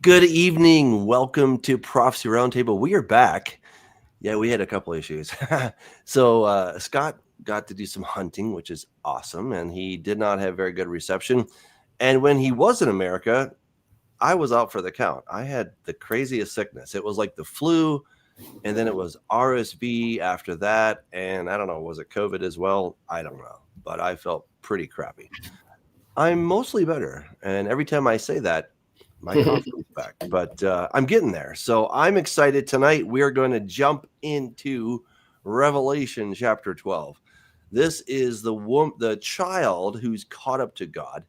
Good evening. Welcome to Prophecy Roundtable. We are back. Yeah, we had a couple issues. So Scott got to do some hunting, which is awesome, and he did not have very good reception. And when he was in America, I was out for the count. I had the craziest sickness. It was like the flu, and then it was RSV after that, and I don't know, was it COVID as well? I don't know, but I felt pretty crappy. I'm mostly better, and every time I say that, my cough comes back, but I'm getting there. So I'm excited. Tonight we are going to jump into Revelation chapter 12. This is the child who's caught up to God.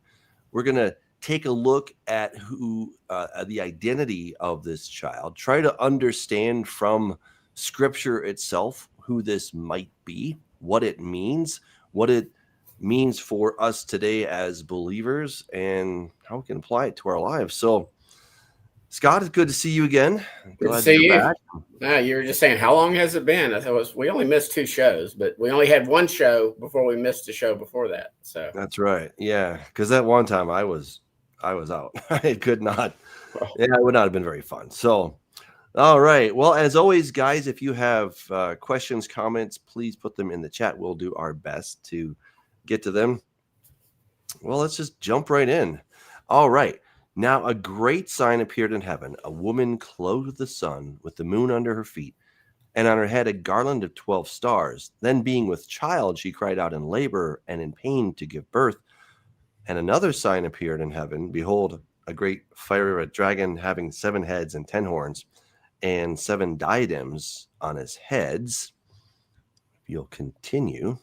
We're going to take a look at the identity of this child, try to understand from Scripture itself who this might be, what it means for us today as believers, and how we can apply it to our lives. So, Scott, it's good to see you again. Good to see you. You were just saying, how long has it been? We only missed 2 shows, but we only had 1 show before we missed a show before that. So that's right. Yeah, because that one time I was out. I could not. Yeah, it would not have been very fun. So, all right. Well, as always, guys, if you have questions, comments, please put them in the chat. We'll do our best to get to them. Well, let's just jump right in. All right. Now a great sign appeared in heaven, a woman clothed with the sun, with the moon under her feet, and on her head a garland of 12 stars. Then being with child, she cried out in labor and in pain to give birth. And another sign appeared in heaven. Behold, a great fiery dragon having 7 heads and 10 horns, and 7 diadems on his heads. If you'll continue.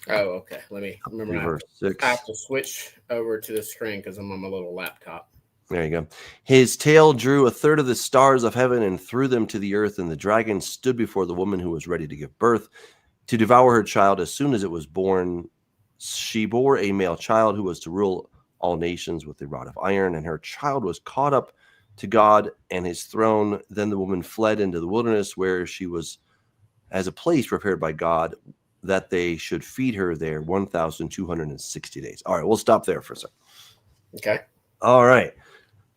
Oh, okay. Let me remember. Verse 6. I have to switch over to the screen because I'm on my little laptop. There you go. His tail drew a third of the stars of heaven and threw them to the earth, and the dragon stood before the woman who was ready to give birth to devour her child as soon as it was born. She bore a male child who was to rule all nations with a rod of iron, and her child was caught up to God and his throne. Then the woman fled into the wilderness, where she was as a place prepared by God that they should feed her there 1,260 days. All right, we'll stop there for a second. Okay. All right.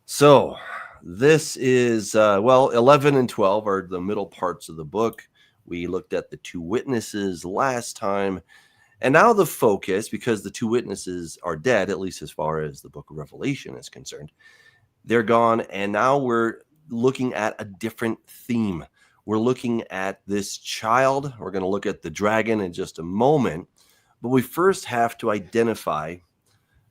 So this is, 11 and 12 are the middle parts of the book. We looked at the 2 witnesses last time. And now the focus, because the 2 witnesses are dead, at least as far as the book of Revelation is concerned, they're gone. And now we're looking at a different theme. We're looking at this child. We're going to look at the dragon in just a moment. But we first have to identify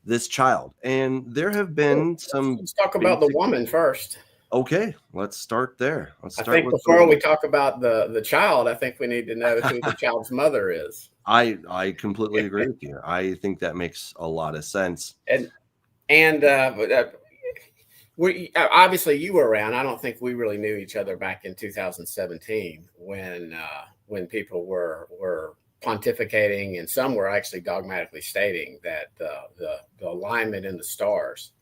this child. And there have been Let's talk about the woman first. Okay, let's start there. I think before we talk about the child, I think we need to know who the child's mother is. I completely agree with you. I think that makes a lot of sense. And we obviously you were around. I don't think we really knew each other back in 2017 when people were pontificating, and some were actually dogmatically stating that the alignment in the stars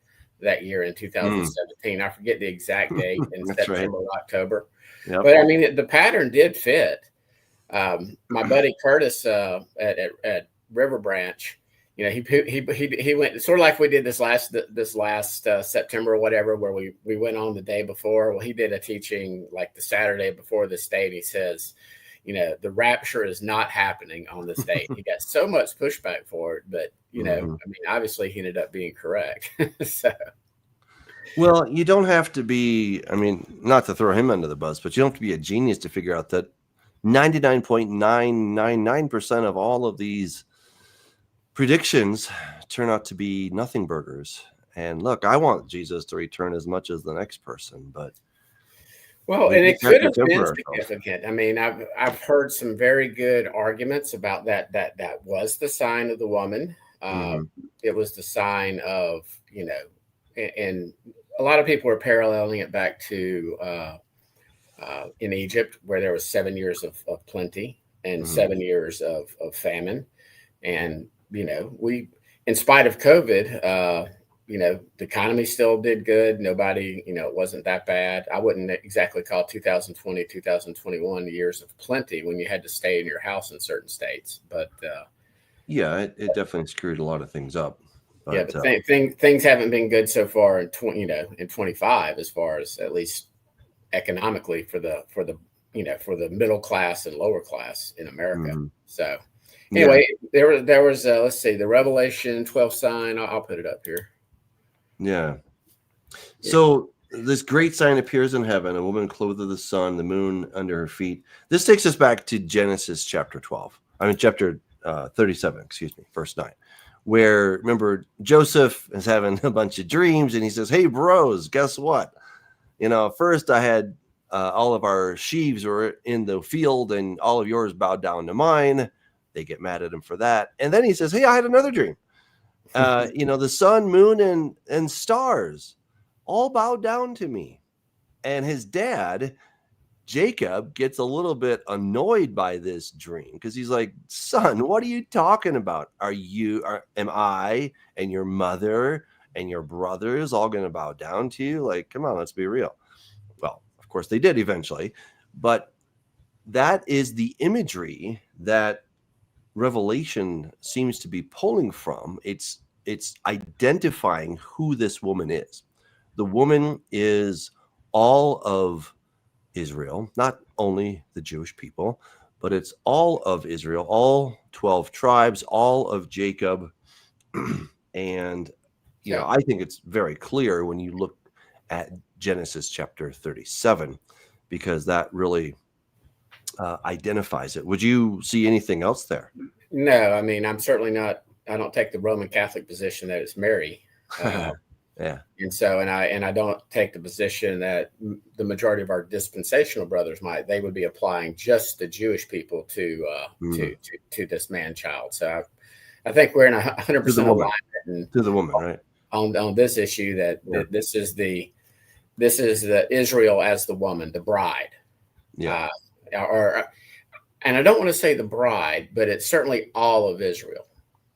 that year in 2017, I forget the exact date, in September or October. Yep. But I mean, the pattern did fit. My buddy Curtis at River Branch, you know, he went sort of like we did this last September or whatever, where we went on the day before. Well, he did a teaching like the Saturday before this date. He says, you know, the rapture is not happening on this date. He got so much pushback for it, but you know, I mean, obviously he ended up being correct. So, well, you don't have to be, I mean, not to throw him under the bus, but you don't have to be a genius to figure out that 99.999% of all of these predictions turn out to be nothing burgers. And look, I want Jesus to return as much as the next person, but well, and it could have been significant. I mean, I've heard some very good arguments about that was the sign of the woman. It was the sign of, you know, and a lot of people are paralleling it back to in Egypt, where there was 7 years of plenty and 7 years of famine. And, you know, in spite of COVID, you know, the economy still did good. Nobody, you know, it wasn't that bad. I wouldn't exactly call 2020, 2021 years of plenty when you had to stay in your house in certain states. But yeah, it definitely screwed a lot of things up. But things haven't been good so far in in 25, as far as at least economically for the middle class and lower class in America. Mm-hmm. So anyway, there was let's see, the Revelation 12 sign. I'll put it up here. Yeah. So this great sign appears in heaven, a woman clothed with the sun, the moon under her feet. This takes us back to Genesis chapter 37, verse 9, where, remember, Joseph is having a bunch of dreams, and he says, hey, bros, guess what? First I had all of our sheaves were in the field, and all of yours bowed down to mine. They get mad at him for that. And then he says, hey, I had another dream. The sun, moon, and stars all bowed down to me. And his dad, Jacob, gets a little bit annoyed by this dream because he's like, son, what are you talking about? Am I and your mother and your brothers all going to bow down to you? Like, come on, let's be real. Well, of course they did eventually, but that is the imagery that Revelation seems to be pulling from. It's identifying who this woman is. The woman is all of Israel, not only the Jewish people, but it's all of Israel, all 12 tribes, all of Jacob. And, I think it's very clear when you look at Genesis chapter 37, because that really identifies it. Would you see anything else there? No, I mean, I'm certainly not. I don't take the Roman Catholic position that it's Mary. Yeah. And so, and I don't take the position that the majority of our dispensational brothers might. They would be applying just the Jewish people to this man child. So I think we're in 100% alignment to the woman, right? On this issue that this is the Israel as the woman, the bride. Yeah. And I don't want to say the bride, but it's certainly all of Israel.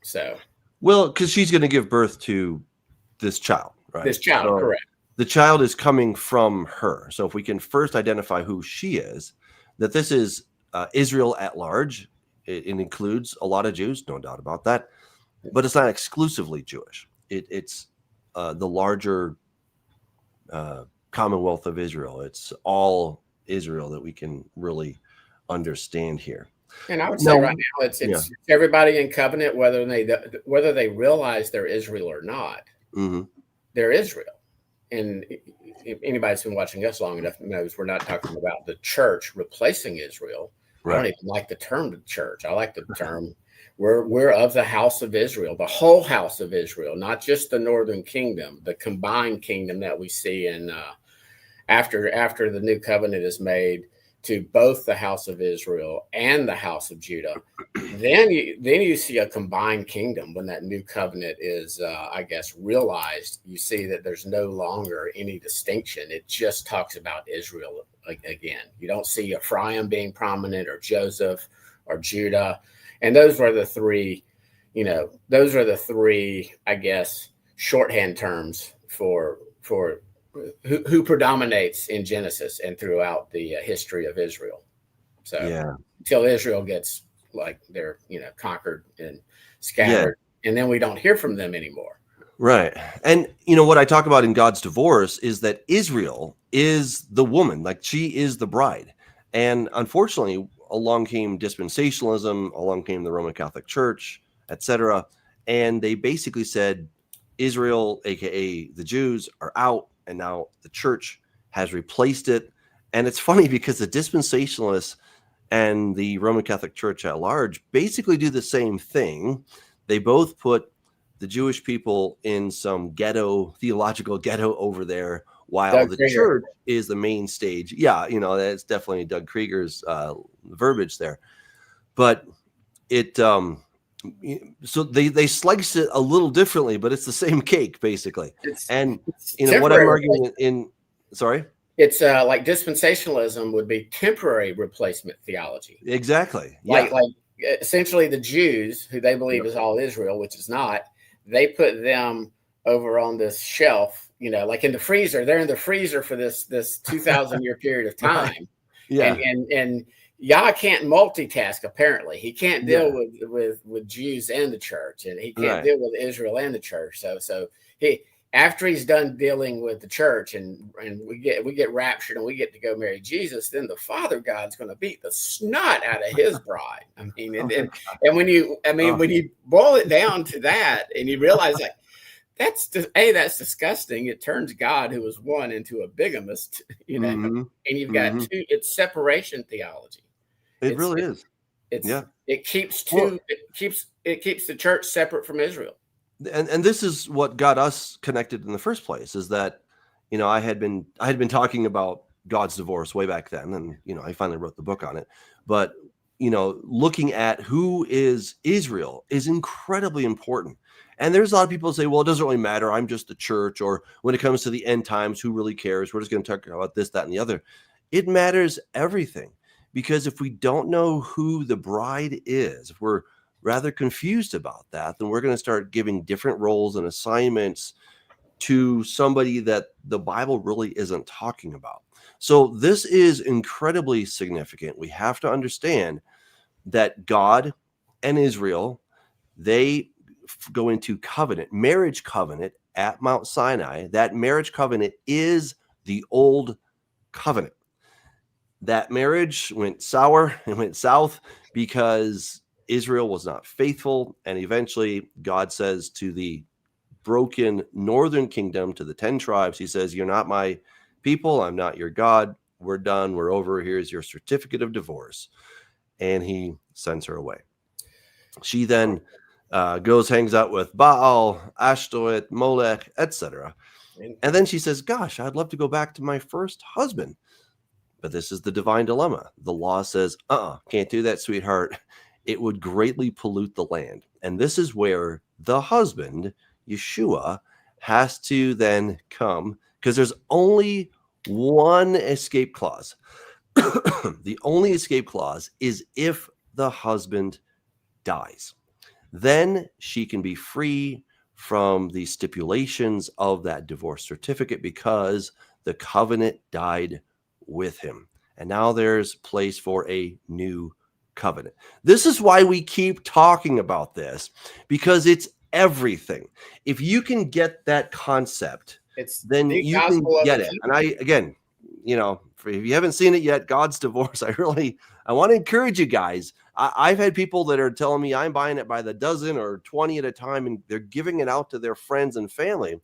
So, well, because she's going to give birth to this child, right? This child, so correct. The child is coming from her. So if we can first identify who she is, that this is Israel at large. It includes a lot of Jews, no doubt about that, but it's not exclusively Jewish. It's the larger Commonwealth of Israel. It's all Israel that we can really understand here. And I would say right now it's everybody in covenant, whether they realize they're Israel or not. Mm-hmm. They're Israel. And if anybody's been watching us long enough knows we're not talking about the church replacing Israel. Right. I don't even like the term church. I like the term we're of the house of Israel, the whole house of Israel, not just the northern kingdom, the combined kingdom that we see in after the new covenant is made to both the house of Israel and the house of Judah. Then you see a combined kingdom when that new covenant is, realized. You see that there's no longer any distinction. It just talks about Israel again. You don't see Ephraim being prominent or Joseph or Judah. And those were the three, I guess, shorthand terms for who predominates in Genesis and throughout the history of Israel. So until Israel gets they're conquered and scattered, and then we don't hear from them anymore. Right. And what I talk about in God's divorce is that Israel is the woman, like she is the bride. And unfortunately, along came dispensationalism, along came the Roman Catholic Church, etc. And they basically said Israel, aka the Jews, are out. And now the church has replaced it. And it's funny because the dispensationalists and the Roman Catholic Church at large basically do the same thing. They both put the Jewish people in some theological ghetto over there, while the church is the main stage. Yeah, that's definitely Doug Krieger's verbiage there. But it so they slice it a little differently, but it's the same cake basically. It's what I'm arguing sorry, it's like dispensationalism would be temporary replacement theology. Exactly. Like essentially the Jews, who they believe is all Israel, which is not. They put them over on this shelf, like in the freezer. They're in the freezer for this 2,000 year period of time. Yeah. And Yah can't multitask. Apparently, he can't deal Yeah. with Jews and the church, and he can't Right. deal with Israel and the church. So he, after he's done dealing with the church, and we get raptured and we get to go marry Jesus, then the Father God's going to beat the snot out of his bride. I mean, Oh my God. and when you, I mean, Oh. when you boil it down to that, and you realize like that's that's disgusting. It turns God, who is one, into a bigamist, Mm-hmm. and you've got Mm-hmm. two. It's separation theology. It It's really it, is. it's Yeah. it keeps Well, it keeps the church separate from Israel. and this is what got us connected in the first place, is that, I had been talking about God's divorce way back then, and I finally wrote the book on it. But looking at who is Israel is incredibly important. And there's a lot of people who say, well, it doesn't really matter, I'm just the church, or when it comes to the end times, who really cares, we're just going to talk about this, that, and the other. It matters everything, because if we don't know who the bride is, if we're rather confused about that, then we're going to start giving different roles and assignments to somebody that the Bible really isn't talking about. So this is incredibly significant. We have to understand that God and Israel, they go into marriage covenant at Mount Sinai. That marriage covenant is the old covenant. That marriage went sour and went south because Israel was not faithful. And eventually God says to the broken northern kingdom, to the 10 tribes, he says, you're not my people. I'm not your God. We're done. We're over. Here's your certificate of divorce. And he sends her away. She then goes, hangs out with Baal, Ashtoreth, Molech, etc. And then she says, gosh, I'd love to go back to my first husband. But this is the divine dilemma. The law says, can't do that, sweetheart. It would greatly pollute the land. And this is where the husband, Yeshua, has to then come, because there's only one escape clause. The only escape clause is if the husband dies. Then she can be free from the stipulations of that divorce certificate, because the covenant died with him. And now there's place for a new covenant. This is why we keep talking about this, because it's everything. If you can get that concept, then the you can gospel of get the it. kingdom. And again, if you haven't seen it yet, God's divorce, I want to encourage you guys. I've had people that are telling me I'm buying it by the dozen or 20 at a time, and they're giving it out to their friends and family,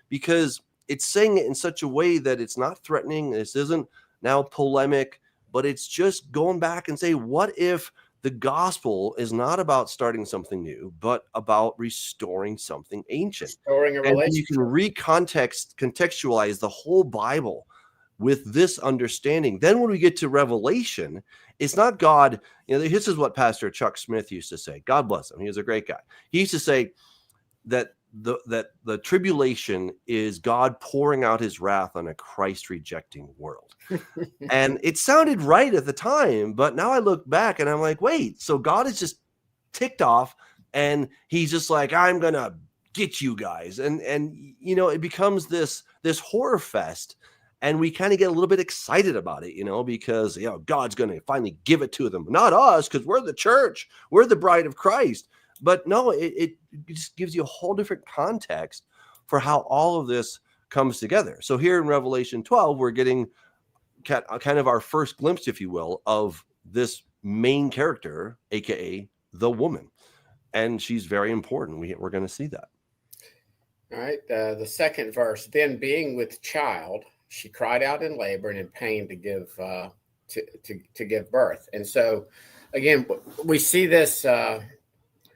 because it's saying it in such a way that it's not threatening. This isn't now polemic, but it's just going back and say, what if the gospel is not about starting something new, but about restoring something ancient? Restoring a And you can relationship. contextualize the whole Bible with this understanding. Then when we get to Revelation, it's not God. This is what Pastor Chuck Smith used to say. God bless him. He was a great guy. He used to say that the tribulation is God pouring out his wrath on a Christ rejecting world. And it sounded right at the time, but now I look back and I'm like, wait, so God is just ticked off, and he's just like, I'm gonna get you guys. And it becomes this horror fest. And we kind of get a little bit excited about it, because God's going to finally give it to them. Not us, because we're the church. We're the bride of Christ. But no, it just gives you a whole different context for how all of this comes together. So here in Revelation 12, we're getting kind of our first glimpse, if you will, of this main character, aka the woman. And she's very important. We're going to see that. All right. The second verse. Then, being with child, she cried out in labor and in pain to give to give birth. And so, again, we see this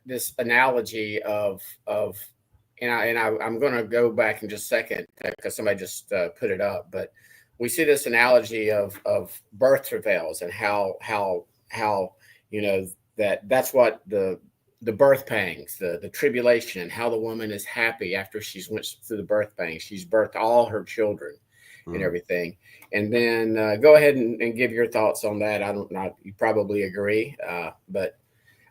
this analogy of I'm going to go back in just a second because somebody just put it up, but we see this analogy of birth travails and how that's what the birth pangs, the tribulation, and how the woman is happy after she's went through the birth pangs. She's birthed all her children and everything. And then go ahead and give your thoughts on that. You probably agree, but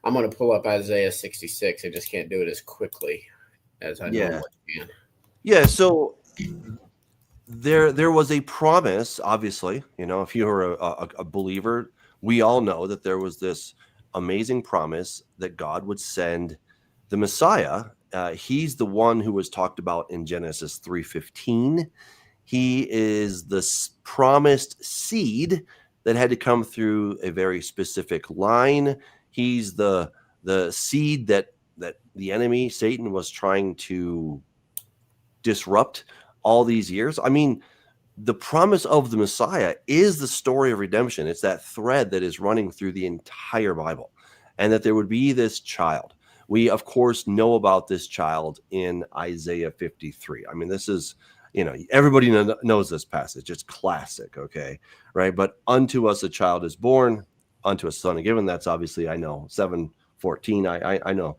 I'm going to pull up Isaiah 66. I just can't do it as quickly as I normally can. Yeah. So there was a promise, obviously, if you were a believer, we all know that there was this amazing promise that God would send the Messiah. He's the one who was talked about in Genesis 3:15. He is the promised seed that had to come through a very specific line. He's the seed that the enemy Satan was trying to disrupt all these years. I mean, the promise of the Messiah is the story of redemption. It's that thread that is running through the entire Bible, and that there would be this child. We, of course, know about this child in Isaiah 53. I mean, this is, everybody knows this passage. It's classic, okay? Right? But unto us a child is born, unto us a son is given. That's obviously, I know, 7:14. I know.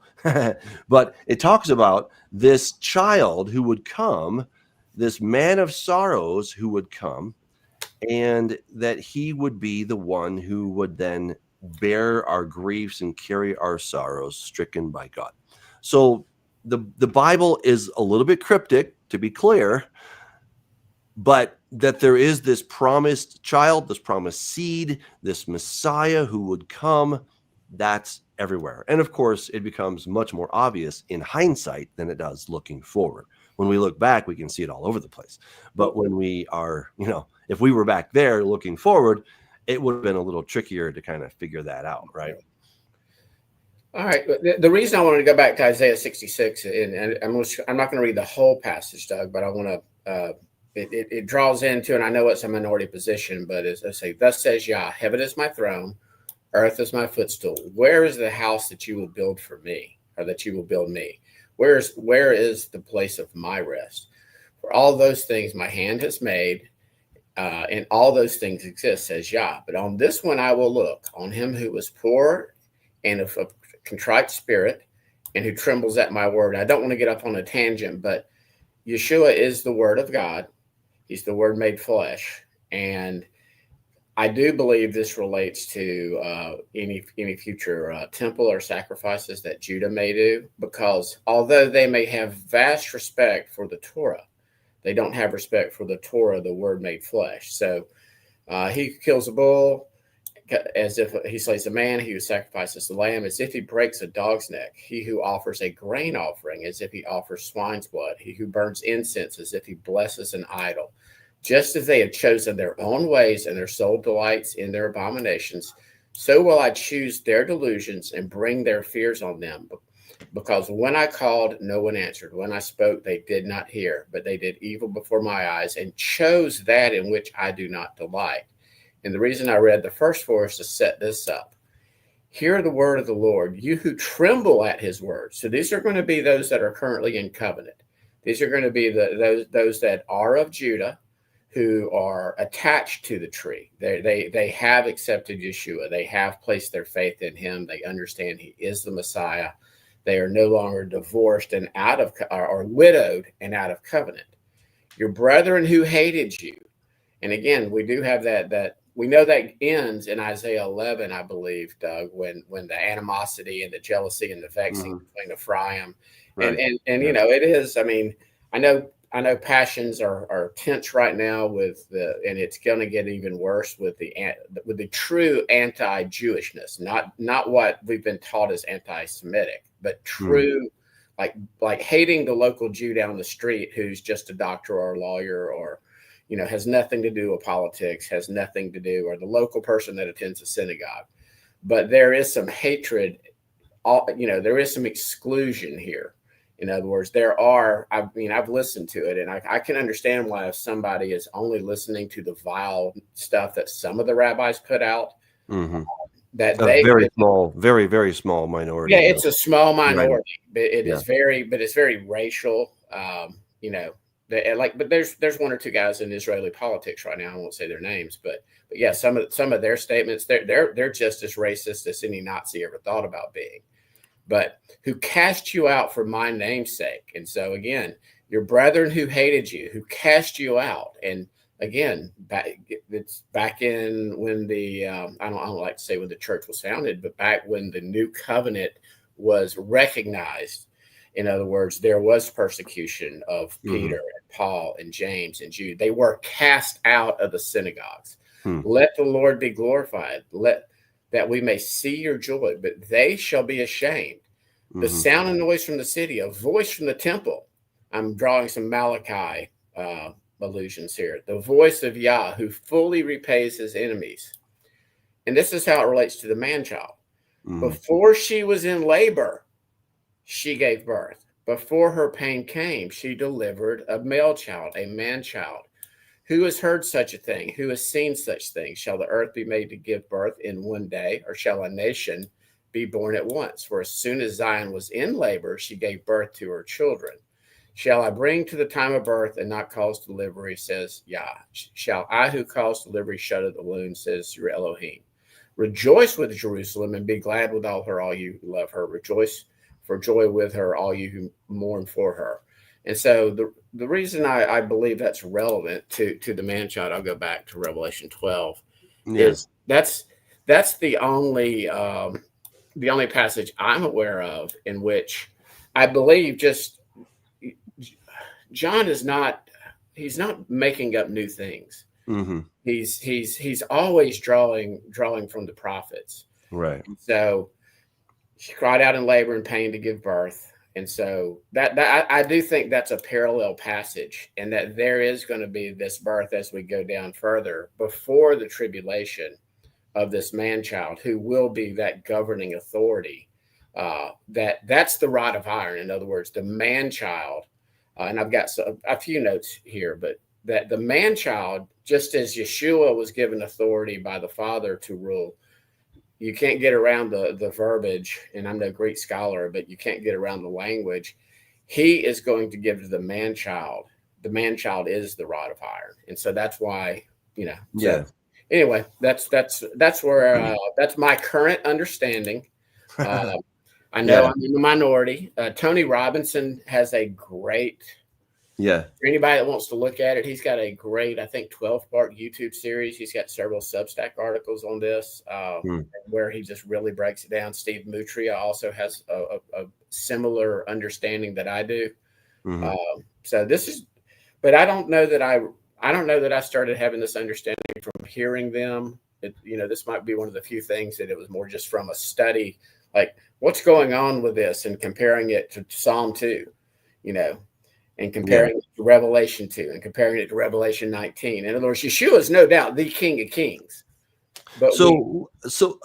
But it talks about this child who would come, this man of sorrows who would come, and that he would be the one who would then bear our griefs and carry our sorrows, stricken by God. So the Bible is a little bit cryptic, to be clear, but that there is this promised child, this promised seed, this Messiah who would come, that's everywhere. And of course, it becomes much more obvious in hindsight than it does looking forward. When we look back, we can see it all over the place. But when we are, if we were back there looking forward, it would have been a little trickier to kind of figure that out, right? All right. The reason I wanted to go back to Isaiah 66, and I'm not going to read the whole passage, Doug, but I want to, it draws into, and I know it's a minority position, but as I say, thus says Yah, heaven is my throne, earth is my footstool. Where is the house that you will build for me, or that you will build me? Where is the place of my rest? For all those things my hand has made, and all those things exist, says Yah. But on this one I will look, on him who was poor and of a contrite spirit, and who trembles at my word. I don't want to get up on a tangent, but Yeshua is the word of God. He's the word made flesh. And I do believe this relates to any future temple or sacrifices that Judah may do, because although they may have vast respect for the Torah, they don't have respect for the Torah, the word made flesh. So he kills a bull as if he slays a man, he who sacrifices the lamb as if he breaks a dog's neck, he who offers a grain offering as if he offers swine's blood, he who burns incense as if he blesses an idol. Just as they have chosen their own ways and their soul delights in their abominations, so will I choose their delusions and bring their fears on them. Because when I called, no one answered. When I spoke, they did not hear, but they did evil before my eyes and chose that in which I do not delight. And the reason I read the first four is to set this up. Hear the word of the Lord, you who tremble at his word. So these are going to be those that are currently in covenant. These are going to be those that are of Judah, who are attached to the tree. They have accepted Yeshua. They have placed their faith in him. They understand he is the Messiah. They are no longer divorced and out of, or widowed and out of covenant. Your brethren who hated you. And again, we do have that we know that ends in Isaiah 11, I believe, Doug, when the animosity and the jealousy and the vexing between Ephraim. Right. And you know, it is, I mean, I know passions are tense right now and it's going to get even worse with the true anti-Jewishness, not what we've been taught as anti-Semitic, but true, like hating the local Jew down the street who's just a doctor or a lawyer or, you know, has nothing to do with politics, has nothing to do, or the local person that attends a synagogue. But there is some hatred, there is some exclusion here. In other words, I've listened to it, and I can understand why if somebody is only listening to the vile stuff that some of the rabbis put out, that very, very small minority. Yeah, it's a small minority, right. But it's very racial. But there's one or two guys in Israeli politics right now. I won't say their names, but yeah, some of their statements, they're just as racist as any Nazi ever thought about being. But who cast you out for my name's sake. And so again, your brethren who hated you, who cast you out. And again, it's back in when I don't like to say when the church was founded, but back when the new covenant was recognized. In other words, there was persecution of Peter and Paul and James and Jude. They were cast out of the synagogues. Let the Lord be glorified. that we may see your joy, but they shall be ashamed. The Mm-hmm. sound and noise from the city, a voice from the temple. I'm drawing some Malachi allusions here. The voice of Yah, who fully repays his enemies. And this is how it relates to the man child. Mm-hmm. Before she was in labor, she gave birth. Before her pain came, she delivered a male child, a man child. Who has heard such a thing? Who has seen such things? Shall the earth be made to give birth in one day, or shall a nation be born at once? For as soon as Zion was in labor, she gave birth to her children. Shall I bring to the time of birth and not cause delivery, says Yah? Shall I who cause delivery shut at the womb, says your Elohim? Rejoice with Jerusalem and be glad with all her, all you who love her. Rejoice for joy with her, all you who mourn for her. And so the reason I believe that's relevant to the man child, I'll go back to Revelation 12, is that's the only passage I'm aware of in which I believe just John is not, he's not making up new things. Mm-hmm. He's always drawing from the prophets. Right. And so she cried out in labor and pain to give birth. And so that I do think that's a parallel passage, and that there is going to be this birth as we go down further before the tribulation of this man child who will be that governing authority. That's the rod of iron. In other words, the man child, and I've got a few notes here, but that the man child, just as Yeshua was given authority by the Father to rule, you can't get around the verbiage, and I'm no Greek scholar, but you can't get around the language. He is going to give to the man child. The man child is the rod of iron, and so that's why, you know. So, anyway, that's where that's my current understanding. I know I'm in the minority. Tony Robinson has a great. Yeah. For anybody that wants to look at it, he's got a great, I think, 12-part YouTube series. He's got several Substack articles on this where he just really breaks it down. Steve Mutria also has a similar understanding that I do. Mm-hmm. So this is, but I don't know that I started having this understanding from hearing them. This might be one of the few things that it was more just from a study, like what's going on with this and comparing it to Psalm 2, and comparing it to Revelation 2 and comparing it to Revelation 19. In other words, Yeshua is no doubt the King of Kings. But so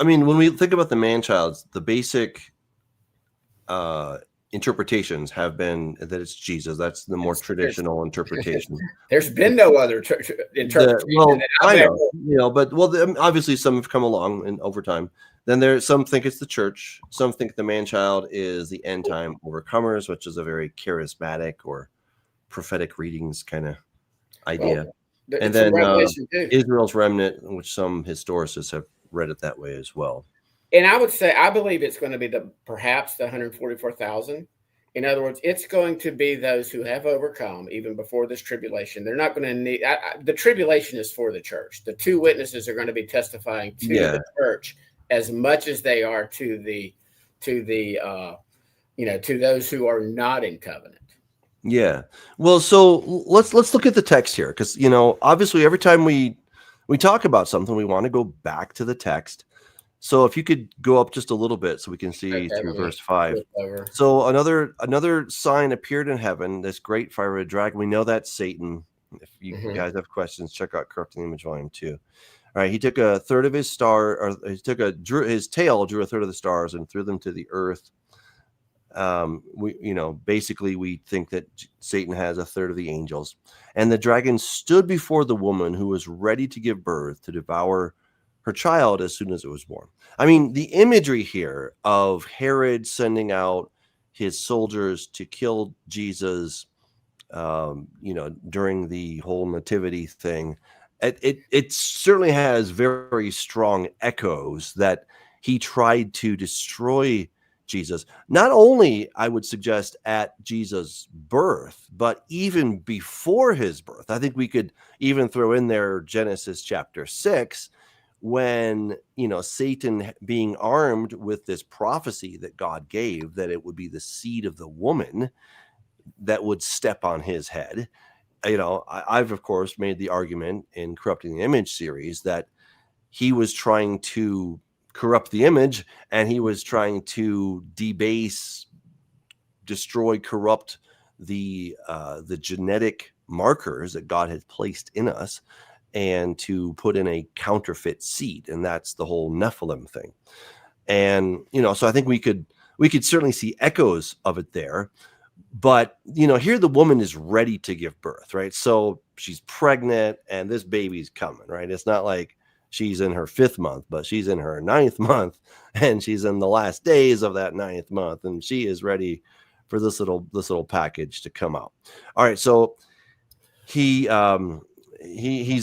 I mean, when we think about the man-child, the basic interpretations have been that it's Jesus. That's the more traditional interpretation. There's been no other interpretation. I know, but obviously some have come along and over time. Then some think it's the church. Some think the man-child is the end-time overcomers, which is a very charismatic or prophetic readings kind of idea. And then Israel's remnant, which some historicists have read it that way as well. And I would say, I believe it's going to be perhaps the 144,000. In other words, it's going to be those who have overcome even before this tribulation. They're not going to need, the tribulation is for the church. The two witnesses are going to be testifying to the church as much as they are to those who are not in covenant. Yeah. Well, so let's look at the text here, because obviously every time we talk about something, we want to go back to the text. So if you could go up just a little bit so we can see through verse 5. So another sign appeared in heaven, this great fiery dragon. We know that's Satan. If you guys have questions, check out Corrupting the Image Volume 2. All right, he took a third of his star, or his tail drew a third of the stars and threw them to the earth. Basically we think that Satan has a third of the angels, and the dragon stood before the woman who was ready to give birth to devour her child as soon as it was born. I mean, the imagery here of Herod sending out his soldiers to kill Jesus, during the whole nativity thing, it certainly has very strong echoes that he tried to destroy Jesus, not only, I would suggest, at Jesus' birth, but even before his birth. I think we could even throw in there Genesis chapter 6, when, Satan being armed with this prophecy that God gave, that it would be the seed of the woman that would step on his head. I've, of course, made the argument in Corrupting the Image series that he was trying to corrupt the image, and he was trying to debase, destroy, corrupt the genetic markers that God had placed in us, and to put in a counterfeit seed, and that's the whole Nephilim thing. And so I think we could certainly see echoes of it there. But here the woman is ready to give birth, right? So she's pregnant, and this baby's coming, right? It's not like she's in her 5th month, but she's in her 9th month, and she's in the last days of that 9th month, and she is ready for this little package to come out. All right, so he's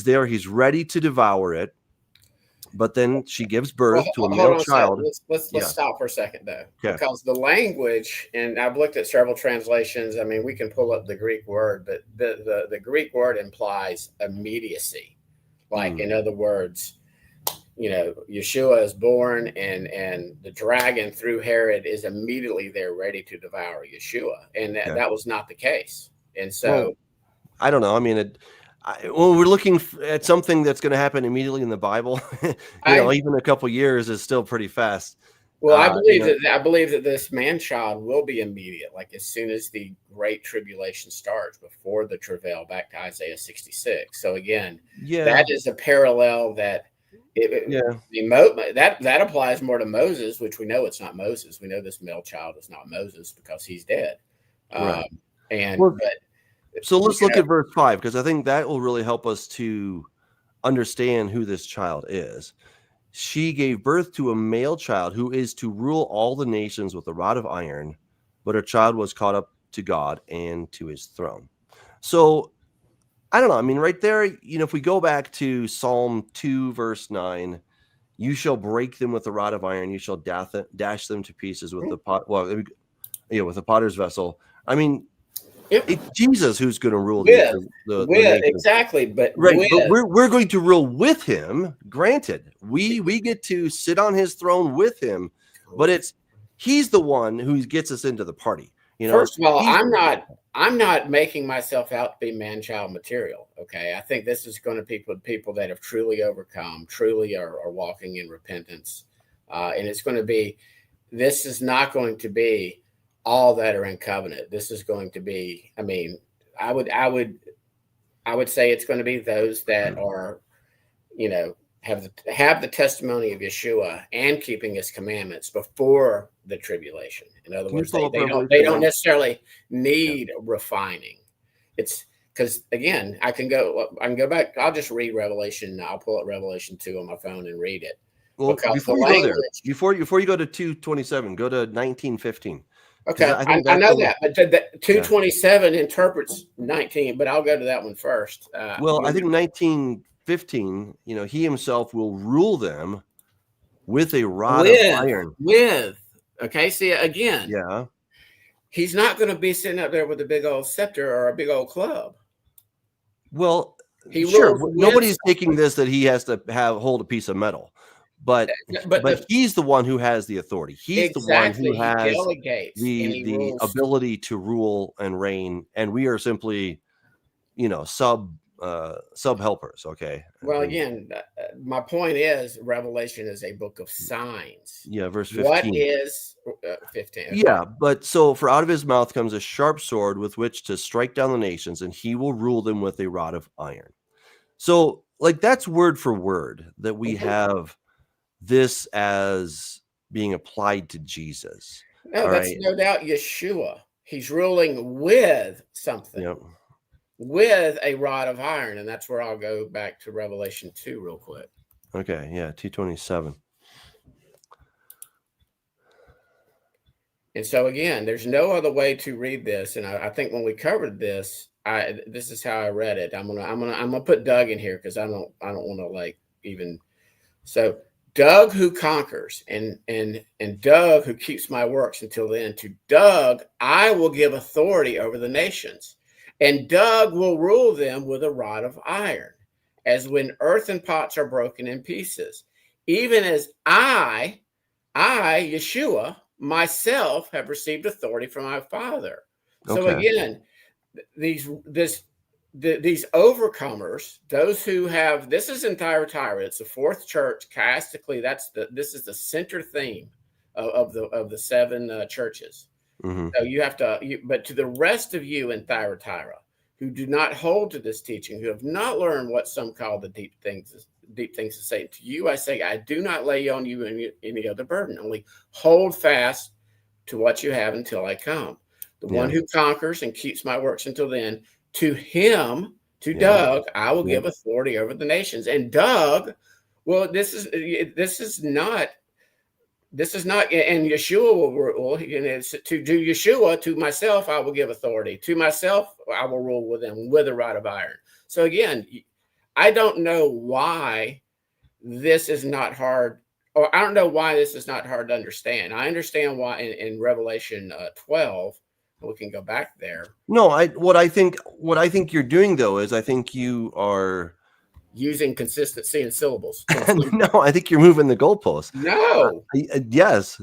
there, he's ready to devour it, but then she gives birth to a male child. Let's stop for a second though, because the language, and I've looked at several translations. I mean, we can pull up the Greek word, but the Greek word implies immediacy. Like, in other words, Yeshua is born, and the dragon through Herod is immediately there ready to devour Yeshua, and that was not the case. And so, I don't know. I mean, when we're looking at something that's going to happen immediately in the Bible, even a couple years is still pretty fast. Well, I believe that this man-child will be immediate, like as soon as the Great Tribulation starts, before the travail, back to Isaiah 66. So again, that is a parallel that that applies more to Moses, which we know it's not Moses. We know this male child is not Moses because he's dead. Right. So let's look at verse 5, because I think that will really help us to understand who this child is. She gave birth to a male child who is to rule all the nations with a rod of iron, but her child was caught up to God and to his throne. So I don't know. I mean, right there, if we go back to Psalm 2, verse 9, you shall break them with a rod of iron, you shall dash them to pieces with the with the potter's vessel. I mean, it's Jesus who's going to rule the nation. Exactly, but we're going to rule with him. Granted, we get to sit on his throne with him, but he's the one who gets us into the party. First of all, I'm not making myself out to be man-child material. Okay, I think this is going to be people that have truly overcome, truly are walking in repentance, and it's going to be. This is not going to be all that are in covenant. This is going to be, I mean, I would say it's going to be those that are, have the testimony of Yeshua and keeping his commandments before the tribulation. In other words, they don't necessarily need refining. It's because, again, I can go back. I'll just read Revelation. I'll pull up Revelation 2 on my phone and read it. Well, before you go there, before you go to 2:27, go to 19:15. Okay, I know that, but 2:27 interprets 19, but I'll go to that one first. I think 19:15, he himself will rule them with a rod of iron. Okay, see, again, he's not going to be sitting up there with a big old scepter or a big old club. Well, nobody's taking this that he has to hold a piece of metal. But he's the one who has the authority. He's the one who has the ability to rule and reign, and we are simply, sub helpers. Okay. Well, again, my point is, Revelation is a book of signs. Yeah, verse 15. What is 15? Okay. Yeah, but so for out of his mouth comes a sharp sword with which to strike down the nations, and he will rule them with a rod of iron. So, that's word for word that we have this as being applied to Jesus. No, that's no doubt Yeshua. He's ruling with something, with a rod of iron, and that's where I'll go back to Revelation 2 real quick. Okay, 2:27. And so again, there's no other way to read this, and I think when we covered this, this is how I read it. I'm gonna put Doug in here because I don't want to even so. Doug who conquers and Doug who keeps my works until then, to Doug I will give authority over the nations, and Doug will rule them with a rod of iron, as when earthen pots are broken in pieces, even as I Yeshua myself have received authority from my Father. So again, these overcomers, those who have, this is in Thyatira, it's the fourth church chiastically. This is the center theme of the seven churches. Mm-hmm. So you have to, but to the rest of you in Thyatira who do not hold to this teaching, who have not learned what some call the deep things of Satan, to you I say, I do not lay on you any other burden. Only hold fast to what you have until I come. The one who conquers and keeps my works until then, to him, to Doug, I will give authority over the nations. And Doug, well, this is not, and Yeshua will rule. To do Yeshua, to myself, I will give authority. To myself, I will rule with them with a rod of iron. So again, I don't know why this is not hard, or I don't know why this is not hard to understand. I understand why in Revelation 12, we can go back there. No, what I think you're doing though is I think you are using consistency in syllables. No, I think you're moving the goalposts. No. Yes.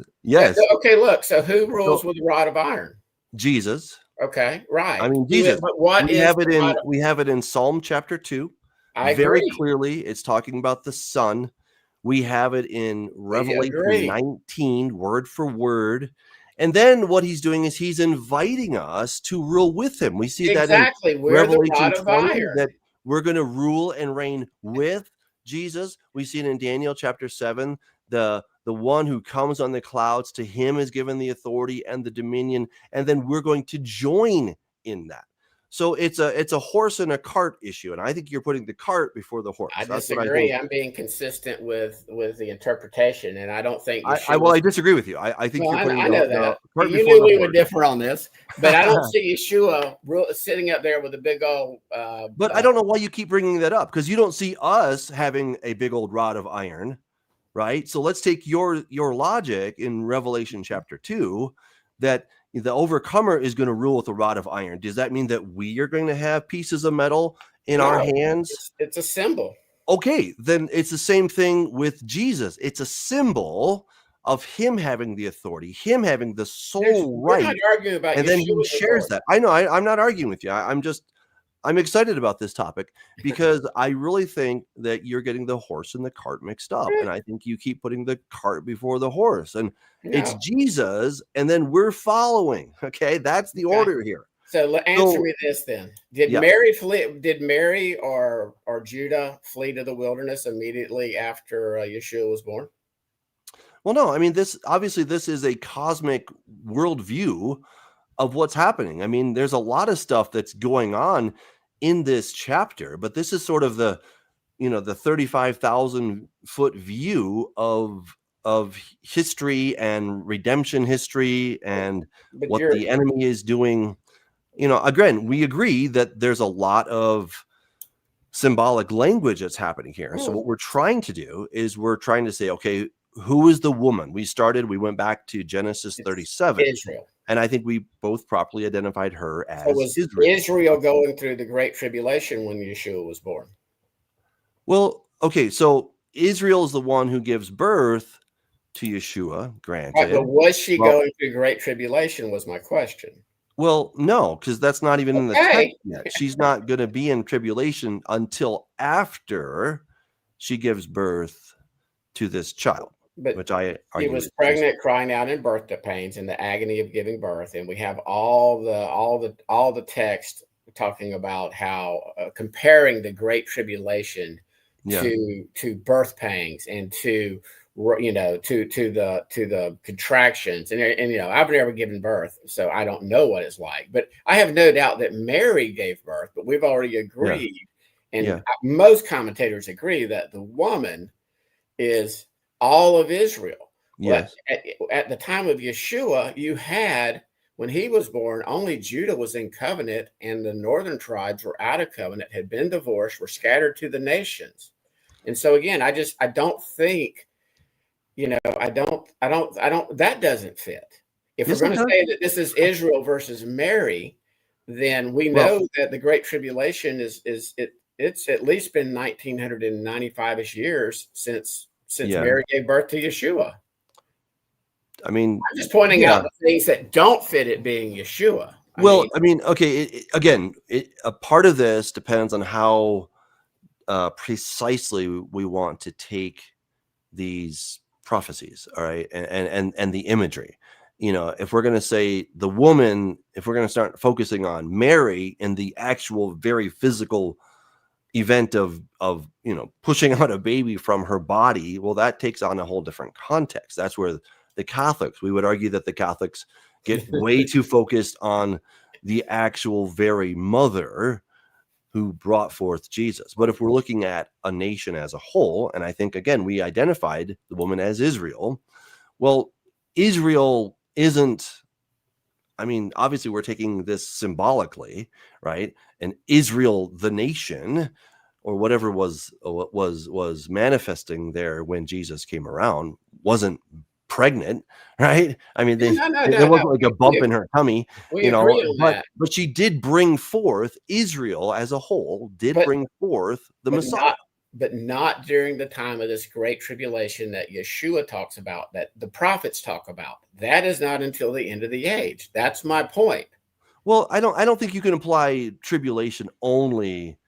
Okay, look. So who rules with a rod of iron? Jesus. Okay, right. I mean, Jesus. But what we have it in Psalm chapter 2. Very clearly, it's talking about the Son. We have it in Revelation 19, word for word. And then what he's doing is he's inviting us to rule with him. We see that in Revelation 20, that we're going to rule and reign with Jesus. We see it in Daniel chapter 7. The one who comes on the clouds, to him is given the authority and the dominion. And then we're going to join in that. So it's a horse and a cart issue, and I think you're putting the cart before the horse. I disagree. I'm being consistent with the interpretation, and I don't think. I disagree with you. I think you're putting the cart before the horse. You knew we would differ on this, but I don't see Yeshua sitting up there with a big old. But I don't know why you keep bringing that up, because you don't see us having a big old rod of iron, right? So let's take your logic in Revelation chapter 2 that the overcomer is going to rule with a rod of iron. Does that mean that we are going to have pieces of metal in our hands? It's a symbol. Okay, then it's the same thing with Jesus. It's a symbol of him having the authority, him having the sole right. Not arguing about and then he shares that. I know. I'm not arguing with you. I'm excited about this topic because I really think that you're getting the horse and the cart mixed up. And I think you keep putting the cart before the horse, and it's Jesus. And then we're following. Okay. That's the order here. So answer me this then. Did Mary or Judah flee to the wilderness immediately after Yeshua was born? Well, no, I mean, this is a cosmic worldview of what's happening. I mean, there's a lot of stuff that's going on in this chapter, but this is sort of the 35,000 foot view of history and redemption history and what the enemy is doing. Again, we agree that there's a lot of symbolic language that's happening here. So what we're trying to do is we're trying to say, okay, who is the woman? We went back to Genesis 37. Israel. And I think we both properly identified her as Israel going through the Great Tribulation when Yeshua was born. Well, okay, so Israel is the one who gives birth to Yeshua, granted. Right, but was she going through Great Tribulation was my question. Well, no, because that's not even in the text yet. She's not going to be in tribulation until after she gives birth to this child. But which she was pregnant, crying out in birth pains and the agony of giving birth, and we have all the text talking about how comparing the Great Tribulation to birth pangs and to the contractions, and I've never given birth, so I don't know what it's like, but I have no doubt that Mary gave birth. But we've already agreed, and most commentators agree that the woman is all of Israel. Yes. At the time of Yeshua, you had, when he was born, only Judah was in covenant, and the northern tribes were out of covenant, had been divorced, were scattered to the nations. And so again, I don't think, that doesn't fit. If we're going to say that this is Israel versus Mary, then we know that the Great Tribulation it's at least been 1995-ish years since Mary gave birth to Yeshua. I mean, I'm just pointing out the things that don't fit it being Yeshua. Well, I mean, okay, again, a part of this depends on how precisely we want to take these prophecies, all right, and the imagery. If we're going to say the woman, if we're going to start focusing on Mary and the actual very physical event of pushing out a baby from her body, well, that takes on a whole different context. That's where the Catholics, we would argue that the Catholics get way too focused on the actual very mother who brought forth Jesus. But if we're looking at a nation as a whole, and I think again we identified the woman as Israel, well, Israel isn't, I mean, obviously we're taking this symbolically, right? And Israel, the nation, or whatever was manifesting there when Jesus came around, wasn't pregnant, right? I mean, there No. wasn't like a bump in her tummy, We agree on but that. but she did bring forth, Israel as a whole did bring forth the but Messiah. not during the time of this great tribulation that Yeshua talks about, that the prophets talk about. That is not until the end of the age. That's my point. Well, I don't think you can apply tribulation only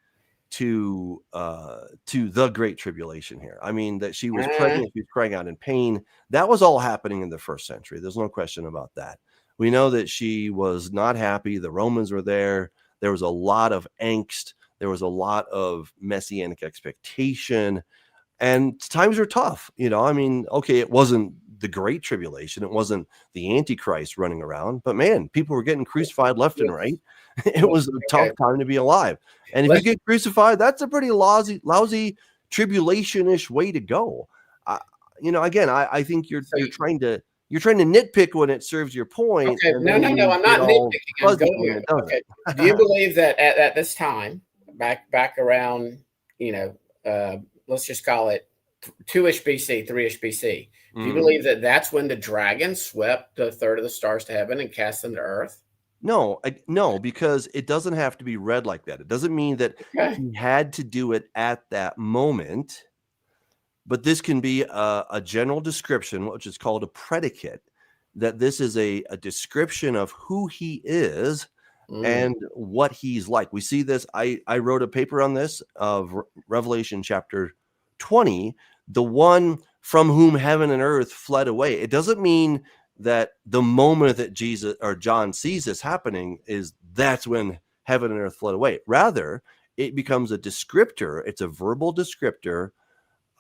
to the great tribulation here. I mean, that she was pregnant, she was crying out in pain. That was all happening in the first century. There's no question about that. We know that she was not happy. The Romans were there. There was a lot of angst. There was a lot of messianic expectation. And times are tough. I mean, okay, it wasn't the great tribulation. It wasn't the Antichrist running around, but man, people were getting crucified left and right. It was a tough time to be alive. And if you get crucified, that's a pretty lousy tribulation-ish way to go. Again, I think you're trying to nitpick when it serves your point. Okay, no, I'm not nitpicking. I'm going. Okay. Do you believe that at this time, back around, let's just call it 2-ish BC, 3-ish BC. Do you believe that that's when the dragon swept a third of the stars to heaven and cast them to earth? No, because it doesn't have to be read like that. It doesn't mean that he had to do it at that moment, but this can be a general description, which is called a predicate, that this is a description of who he is and what he's like. We see this. I wrote a paper on this of Revelation chapter 20, the one from whom heaven and earth fled away. It doesn't mean that the moment that Jesus or John sees this happening that's when heaven and earth fled away. Rather, it becomes a descriptor. It's a verbal descriptor,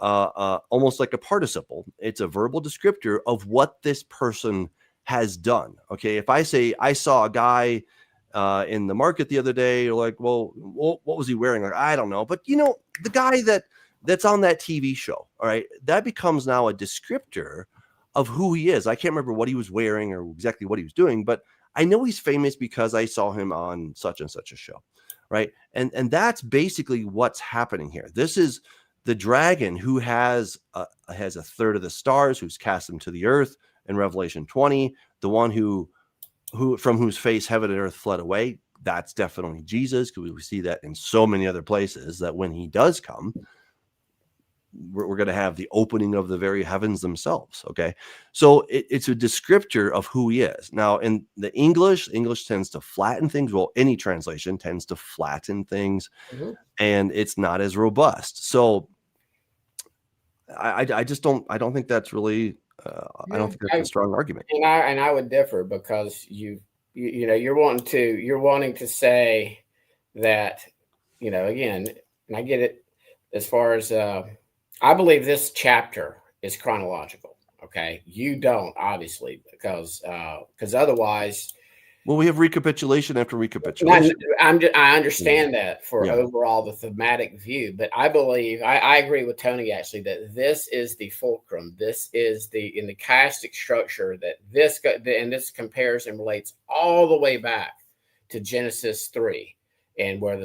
almost like a participle. It's a verbal descriptor of what this person has done. Okay, if I say I saw a guy in the market the other day, you're like, well, what was he wearing? Like, I don't know. But the guy that's on that TV show, all right, that becomes now a descriptor of who he is. I can't remember what he was wearing or exactly what he was doing, but I know he's famous because I saw him on such and such a show, right? And that's basically what's happening here. This is the dragon who has a third of the stars, who's cast them to the earth in Revelation 20, the one who from whose face heaven and earth fled away. That's definitely Jesus, because we see that in so many other places, that when he does come, we're going to have the opening of the very heavens themselves. Okay. So it's a descriptor of who he is. Now in the English tends to flatten things. Well, any translation tends to flatten things, and it's not as robust. So I don't think that's really, I don't think that's a strong argument. And I would differ, because you're wanting to say that, again, and I get it as far as, I believe this chapter is chronological. Okay. You don't, obviously, because otherwise. Well, we have recapitulation after recapitulation. I understand that for overall the thematic view, but I believe I agree with Tony, actually, that this is the fulcrum. This is in the chiastic structure, that this compares and relates all the way back to Genesis 3. And where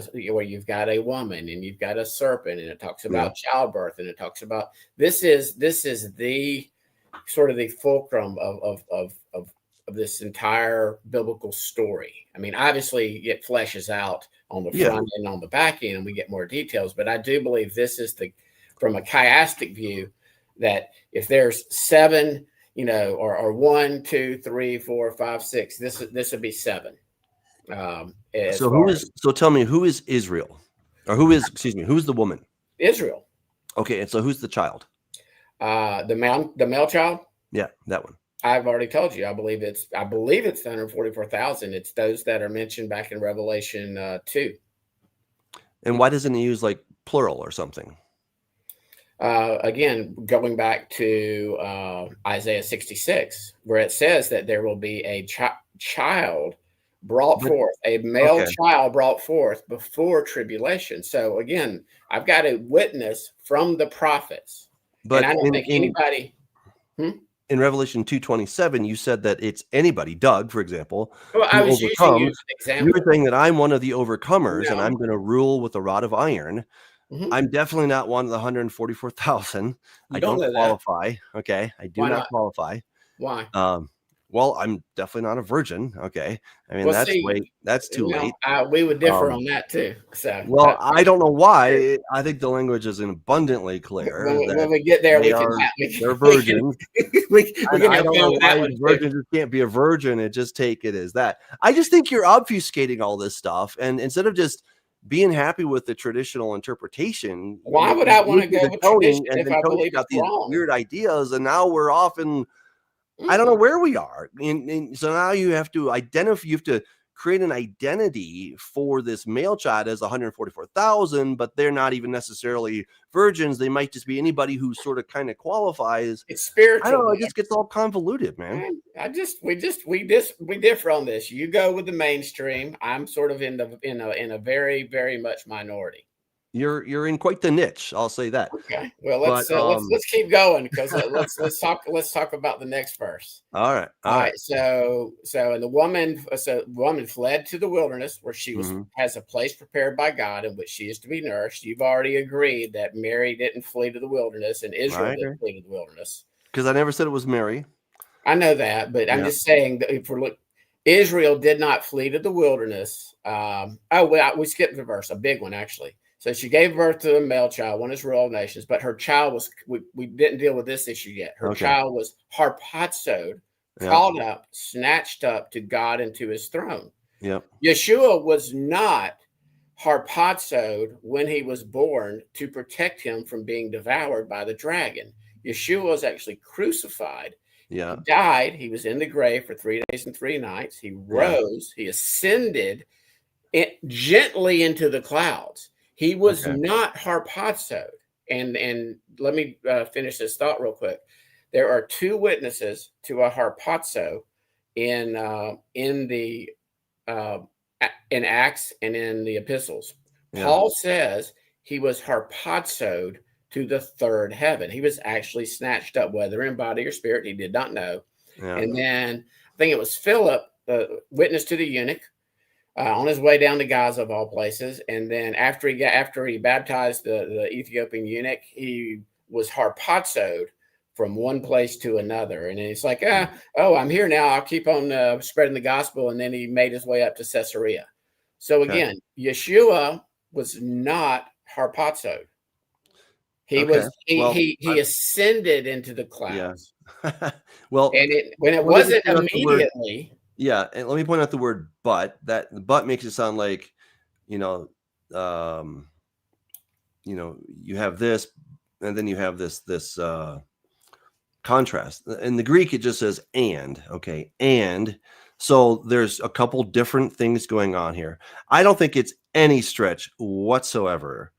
you've got a woman and you've got a serpent, and it talks about childbirth, and it talks about this is the sort of the fulcrum of this entire biblical story. I mean, obviously it fleshes out on the front and on the back end, and we get more details. But I do believe this is from a chiastic view, that if there's 7, or 1, 2, 3, 4, 5, 6, this would be 7. As So far as tell me, who is Israel? Or who's the woman? Israel, Okay, and so who's the child? the male child. Yeah, that one. I've already told you. I believe it's the 144,000. It's those that are mentioned back in Revelation 2. And why doesn't he use like plural or something? Again, going back to Isaiah 66, where it says that there will be a child brought But forth, a male okay, child brought forth before tribulation. So again, I've got a witness from the prophets, and but I don't think anybody. in Revelation 2:27, you said that it's anybody, Doug, for example, Well, I who was using you overcomes. as an You were example. saying that I'm one of the overcomers and I'm No. going to rule with a rod of iron. Mhm. I'm definitely not one of the 144,000. I You don't don't know that. qualify. Okay. I do Why not not? qualify. Why? Well, I'm definitely not a virgin. Okay. I mean, Well, see, that's too late. we would differ Um, on that too. So well, I don't know why. I think the language is abundantly clear when that we get there, they are, they're virgins. we And can I have don't fun know with why that one too. virgins can't be a virgin and just take it as that. I just think you're obfuscating all this stuff. And instead of just being happy with the traditional interpretation, Why would you I want moved to to go the with Tony, tradition and if then I Tony's believe got it's these wrong? weird ideas, and now we're off and I don't know where we are. And so now you have to create an identity for this male child as 144,000, but they're not even necessarily virgins. They might just be anybody who sort of kind of qualifies. It's I don't spiritual. know. It just gets all convoluted, man. We differ on this. You go with the mainstream. I'm sort of in a very very much minority. You're in quite the niche. I'll say that. Okay. Well, But let's keep going because let's talk about the next verse. all right, All all right. right. And the woman fled to the wilderness where she Mm-hmm. has a place prepared by God in which she is to be nourished. You've already agreed that Mary didn't flee to the wilderness and Israel didn't flee to the wilderness. Because I never said it was Mary. I know that, but I'm Yeah. just saying that if we're look, Israel did not flee to the wilderness. We skipped the verse, a big one actually. So she gave birth to a male child, one of Israel nations, but her child was, we didn't deal with this issue yet. Her Okay. child was harpazoed, Yeah. called up, snatched up to God and to his throne. Yep. Yeshua was not harpazoed when he was born to protect him from being devoured by the dragon. Yeshua was actually crucified. Yeah. He died. He was in the grave for 3 days and 3 nights. He rose. He ascended gently into the clouds. He was not harpazoed. And let me finish this thought real quick. There are 2 witnesses to a harpazo in Acts and in the epistles. Yeah. Paul says he was harpazoed to the 3rd heaven. He was actually snatched up, whether in body or spirit, he did not know. Yeah. And then I think it was Philip, witness to the eunuch, on his way down to Gaza of all places. And then after he baptized the Ethiopian eunuch, he was harpazoed from one place to another. And it's like, I'm here now. I'll keep on spreading the gospel. And then he made his way up to Caesarea. So again, Yeshua was not harpazoed. He was he ascended into the clouds. Yeah. Well, and when it wasn't immediately. Yeah, and let me point out the word "but." That "but" makes it sound like, you have this, and then you have this contrast. In the Greek, it just says "and." Okay, and so there's a couple different things going on here. I don't think it's any stretch whatsoever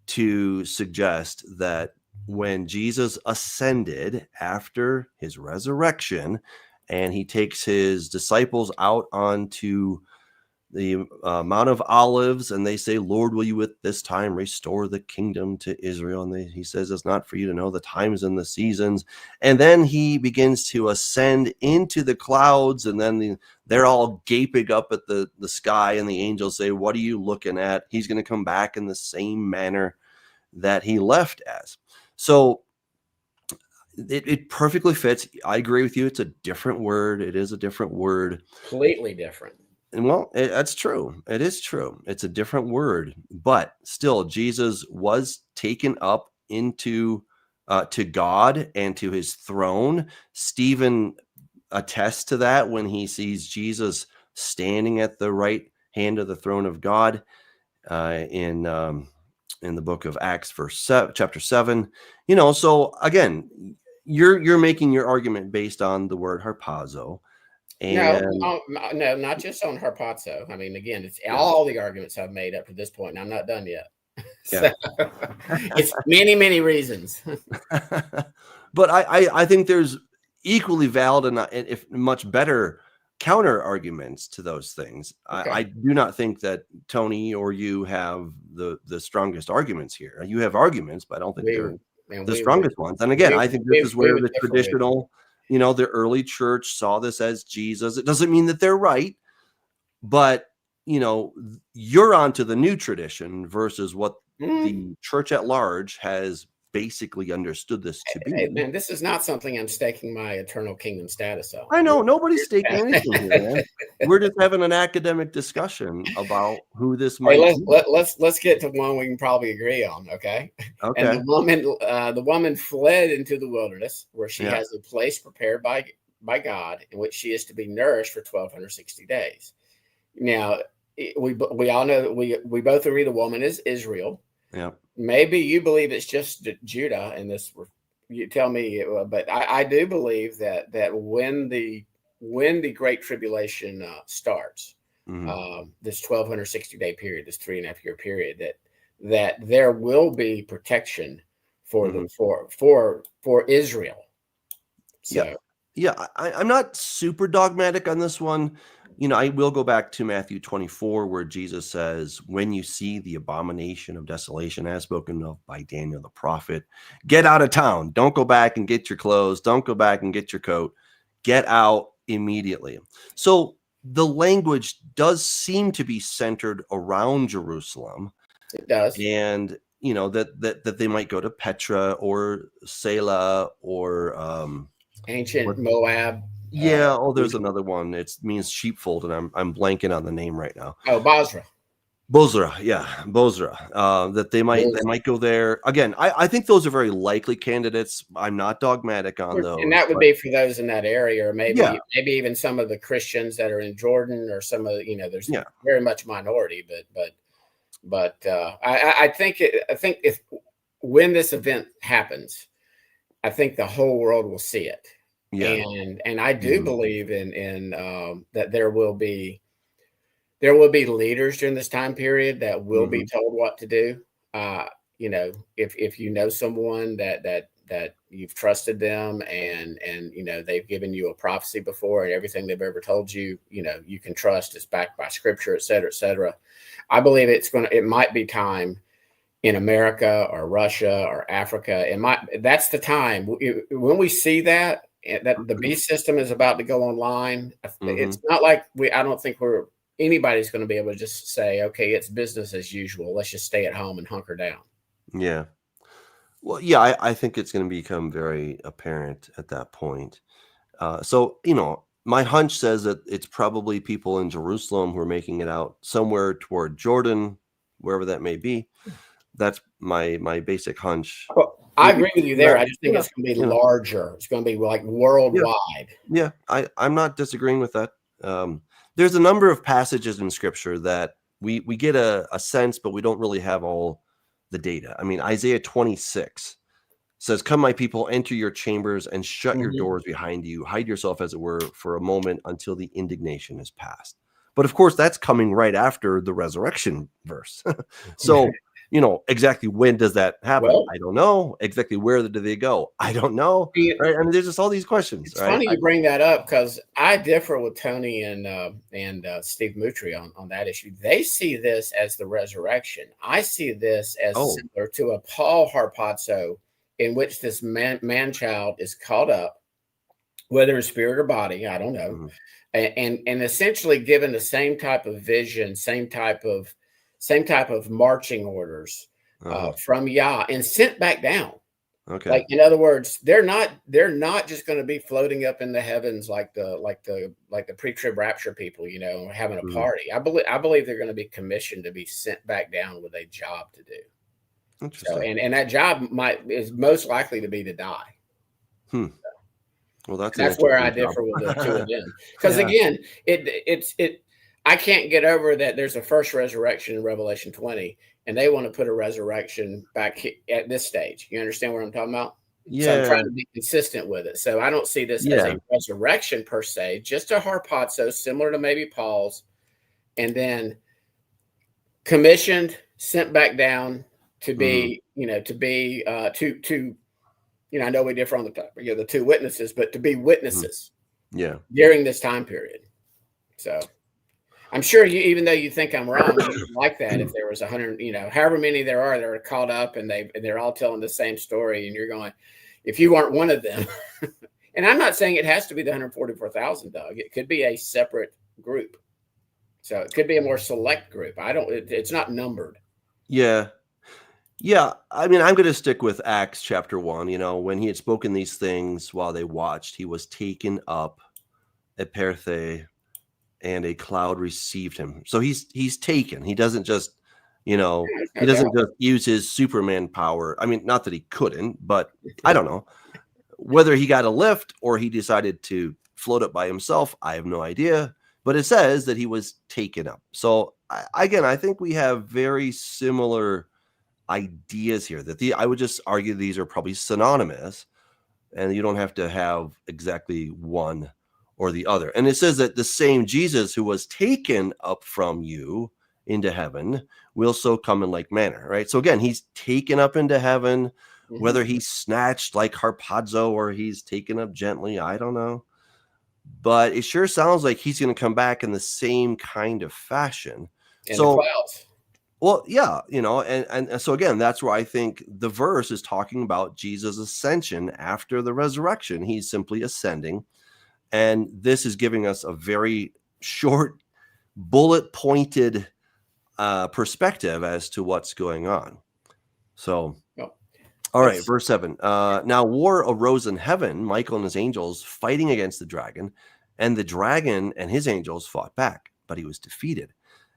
to suggest that when Jesus ascended after his resurrection and he takes his disciples out onto the Mount of Olives and they say, "Lord, will you at this time restore the kingdom to Israel?" And he says, "It's not for you to know the times and the seasons." And then he begins to ascend into the clouds, and then they're all gaping up at the sky, and the angels say, "What are you looking at?" He's going to come back in the same manner that he left as. So it perfectly fits. I agree with you. It's a different word. It is a different word. Completely different. And well, that's true. It is true. It's a different word, but still Jesus was taken up into to God and to his throne. Stephen attests to that when he sees Jesus standing at the right hand of the throne of God in the book of Acts, chapter 7. So again, you're making your argument based on the word harpazo. And No, not just on harpazo. I mean, again, it's all the arguments I've made up to this point, and I'm not done yet. So, it's many reasons. But I think there's equally valid and if much better counter arguments to those things. Okay. I do not think that Tony or you have the strongest arguments here. You have arguments, but I don't think they're the strongest ones. And again, I think this is where the traditional, the early church saw this as Jesus. It doesn't mean that they're right, but you're onto the new tradition versus what the church at large has basically understood this to be. Hey, man, this is not something I'm staking my eternal kingdom status on. I know nobody's staking anything here, man. We're just having an academic discussion about who this might be. Let's get to one we can probably agree on, okay? And the woman fled into the wilderness where she has a place prepared by God in which she is to be nourished for 1,260 days. Now, we all know that we both agree the woman is Israel. Yeah. Maybe you believe it's just Judah in this. You tell me, but I do believe that when the Great Tribulation starts, this 1,260-day period, this 3.5-year period, that there will be protection for for Israel. So I'm not super dogmatic on this one. I will go back to Matthew 24, where Jesus says, when you see the abomination of desolation as spoken of by Daniel the prophet, get out of town. Don't go back and get your clothes. Don't go back and get your coat. Get out immediately. So the language does seem to be centered around Jerusalem. It does. And, that they might go to Petra or Selah or ancient Moab. Yeah. There's another one. It means sheepfold, and I'm blanking on the name right now. Oh, Bozrah. Bozrah. That they might go there again. I think those are very likely candidates. I'm not dogmatic on those, and that would be for those in that area, or maybe even some of the Christians that are in Jordan, or some of there's very much minority, but I think if when this event happens, I think the whole world will see it. Yeah. And I do believe in that there will be leaders during this time period that will be told what to do. If you know someone that you've trusted them and they've given you a prophecy before, and everything they've ever told you, you can trust is backed by scripture, et cetera, et cetera. I believe it might be time in America or Russia or Africa. That's the time when we see that the beast system is about to go online. It's not like I don't think anybody's going to be able to just say, okay, it's business as usual. Let's just stay at home and hunker down. Yeah. Well, yeah, I think it's going to become very apparent at that point. So, my hunch says that it's probably people in Jerusalem who are making it out somewhere toward Jordan, wherever that may be. That's my basic hunch. Well, I agree with you there. I just think it's going to be larger. It's going to be like worldwide. Yeah, I'm not disagreeing with that. There's a number of passages in Scripture that we get a sense, but we don't really have all the data. I mean, Isaiah 26 says, "Come, my people, enter your chambers and shut your doors behind you. Hide yourself, as it were, for a moment until the indignation is past." But of course, that's coming right after the resurrection verse. So, exactly when does that happen? Well, I don't know. Exactly where do they go? I don't know. Right? I mean, there's just all these questions. It's funny you bring that up, because I differ with Tony and Steve Mutry on that issue. They see this as the resurrection. I see this as similar to a Paul harpazo, in which this man-child is caught up, whether in spirit or body, I don't know, and essentially given the same type of vision, same type of marching orders from Yah, and sent back down. Okay. Like, in other words, they're not just going to be floating up in the heavens like the pre-trib rapture people, having a party. I believe they're going to be commissioned to be sent back down with a job to do. Interesting. So, and that job is most likely to be to die. Well, that's where I differ with the two of them, because again, I can't get over that there's a first resurrection in Revelation 20, and they want to put a resurrection back at this stage. You understand what I'm talking about? So I'm Yeah, trying to be consistent with it. So I don't see this as yeah. a resurrection per se, just a harpazo, similar to maybe Paul's, and then commissioned, sent back down to be, I know we differ on the two witnesses, but to be witnesses Yeah. during this time period. So I'm sure even though you think I'm wrong, you like that if there was 100, however many there are that are caught up and they're all telling the same story, and you're going, if you weren't one of them, and I'm not saying it has to be the 144,000, Doug. It could be a separate group. So it could be a more select group. It's not numbered. Yeah. Yeah. I mean, I'm going to stick with Acts chapter 1. When he had spoken these things while they watched, he was taken up at Perthe, and a cloud received him. So he's taken. He doesn't just, he doesn't just use his Superman power. I mean, not that he couldn't, but I don't know whether he got a lift or he decided to float up by himself. I have no idea, but it says that he was taken up. So I think we have very similar ideas here. I would just argue these are probably synonymous, and you don't have to have exactly one or the other. And it says that the same Jesus who was taken up from you into heaven will so come in like manner, right? So again, he's taken up into heaven, whether he's snatched like harpazo or he's taken up gently, I don't know. But it sure sounds like he's going to come back in the same kind of fashion. In the clouds. Well, yeah, and so again, that's where I think the verse is talking about Jesus' ascension after the resurrection. He's simply ascending. And this is giving us a very short, bullet-pointed perspective as to what's going on. So, all right, verse 7. Now war arose in heaven, Michael and his angels fighting against the dragon, and the dragon and his angels fought back, but he was defeated.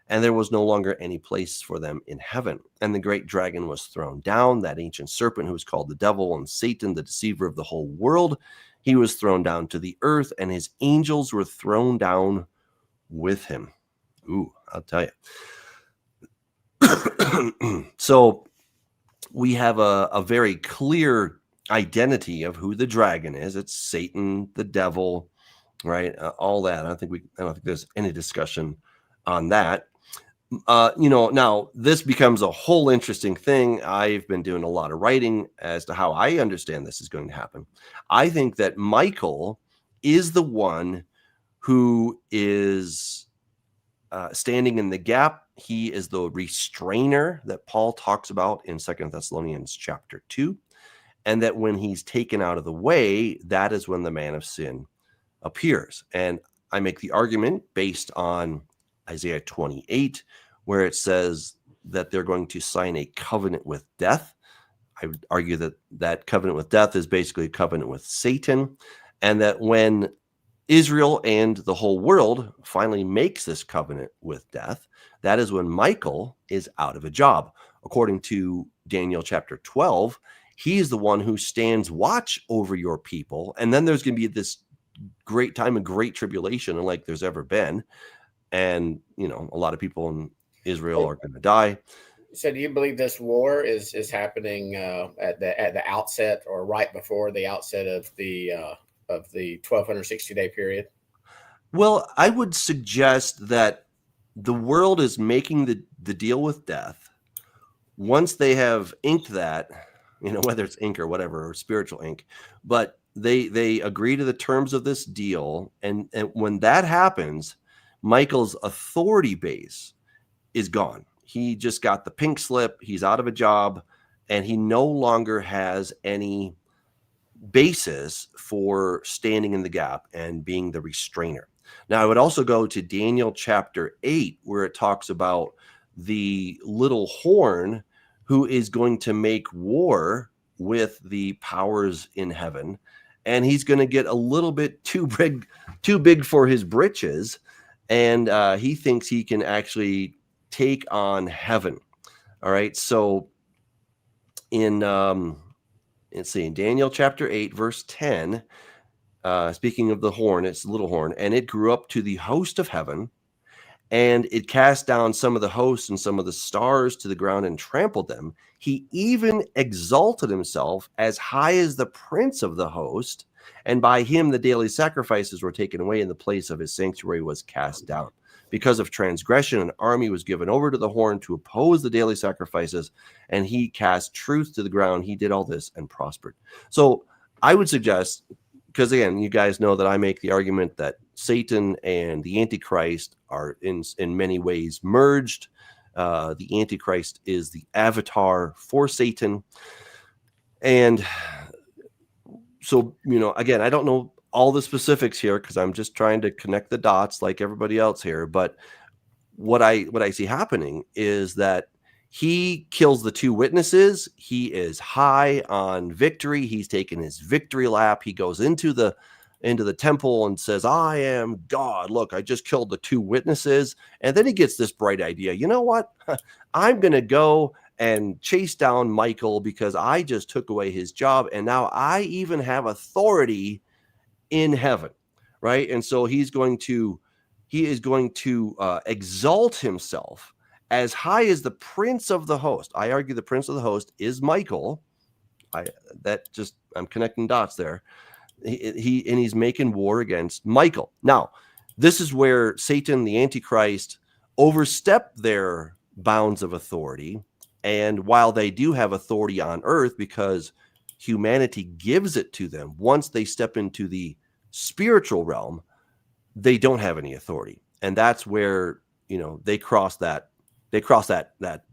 And there was no longer any place for them in heaven. And the great dragon was thrown down, that ancient serpent who was called the devil and Satan, the deceiver of the whole world. He was thrown down to the earth, and his angels were thrown down with him. Ooh, I'll tell you. So we have a very clear identity of who the dragon is. It's Satan, the devil, right? All that. I don't think there's any discussion on that. Now this becomes a whole interesting thing. I've been doing a lot of writing as to how I understand this is going to happen. I think that Michael is the one who is standing in the gap. He is the restrainer that Paul talks about in 2 Thessalonians chapter 2. And that when he's taken out of the way, that is when the man of sin appears. And I make the argument based on Isaiah 28, where it says that they're going to sign a covenant with death. I would argue that that covenant with death is basically a covenant with Satan, and that when Israel and the whole world finally makes this covenant with death, that is when Michael is out of a job. According to Daniel chapter 12, he is the one who stands watch over your people, and then there's going to be this great time of great tribulation, unlike there's ever been. And, a lot of people in Israel are going to die. So do you believe this war is happening at the outset or right before the outset of the 1260-day period? Well, I would suggest that the world is making the deal with death. Once they have inked that, whether it's ink or whatever, or spiritual ink, but they agree to the terms of this deal. And when that happens, Michael's authority base is gone. He just got the pink slip. He's out of a job, and he no longer has any basis for standing in the gap and being the restrainer. Now, I would also go to Daniel chapter 8, where it talks about the little horn who is going to make war with the powers in heaven. And he's going to get a little bit too big for his britches. And he thinks he can actually take on heaven. All right. So in Daniel chapter 8, verse 10, speaking of the horn, it's the little horn, and it grew up to the host of heaven, and it cast down some of the hosts and some of the stars to the ground and trampled them. He even exalted himself as high as the prince of the host, and by him the daily sacrifices were taken away, and the place of his sanctuary was cast down. Because of transgression, an army was given over to the horn to oppose the daily sacrifices, and he cast truth to the ground. He did all this and prospered. So I would suggest, because again, you guys know that I make the argument that Satan and the Antichrist are in many ways merged. The Antichrist is the avatar for Satan. And so, again, I don't know all the specifics here because I'm just trying to connect the dots like everybody else here. But what I see happening is that he kills the two witnesses. He is high on victory. He's taken his victory lap. He goes into the temple and says, I am God. Look, I just killed the two witnesses. And then he gets this bright idea. You know what? I'm going to go and chase down Michael because I just took away his job. And now I even have authority in heaven. Right. And so he is going to exalt himself as high as the prince of the host. I argue the prince of the host is Michael. I'm connecting dots there. He's making war against Michael. Now, this is where Satan, the Antichrist, overstep their bounds of authority. And while they do have authority on earth because humanity gives it to them, once they step into the spiritual realm, they don't have any authority. And that's where, they cross that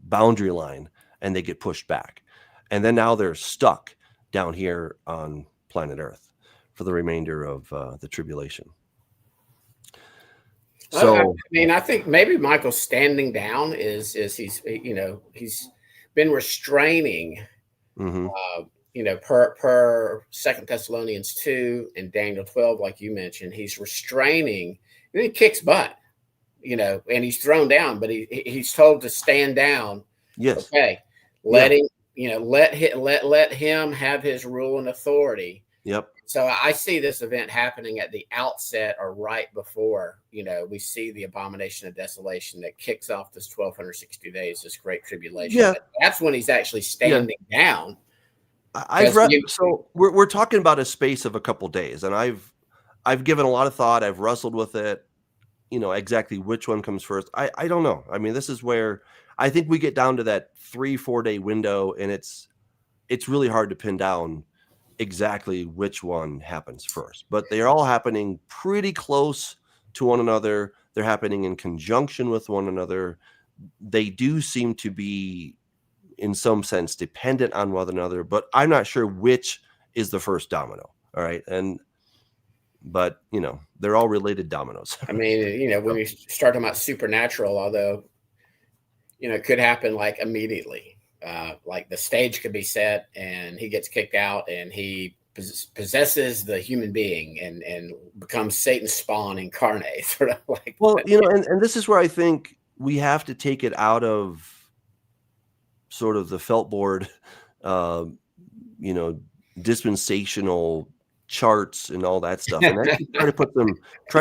boundary line and they get pushed back. And then now they're stuck down here on planet Earth for the remainder of the tribulation. So, I think maybe Michael's standing down is he's been restraining, per 2 Thessalonians 2 and Daniel 12, like you mentioned, he's restraining, and he kicks butt, and he's thrown down, but he's told to stand down. Yes. Okay. Let him have his rule and authority. Yep. So I see this event happening at the outset or right before, we see the abomination of desolation that kicks off this 1260 days, this great tribulation. Yeah. That's when he's actually standing down. So we're talking about a space of a couple days, and I've given a lot of thought. I've wrestled with it, exactly which one comes first. I don't know. I mean, this is where I think we get down to that 3-4 day window, and it's really hard to pin down exactly which one happens first, but they're all happening pretty close to one another. They're happening in conjunction with one another. They do seem to be, in some sense, dependent on one another, but I'm not sure which is the first domino. All right. But they're all related dominoes. I mean, when you start talking about supernatural, although, it could happen like immediately. Like the stage could be set and he gets kicked out and he possesses the human being and becomes Satan's spawn incarnate, sort of like. Well, and this is where I think we have to take it out of sort of the felt board, dispensational charts and all that stuff, and actually try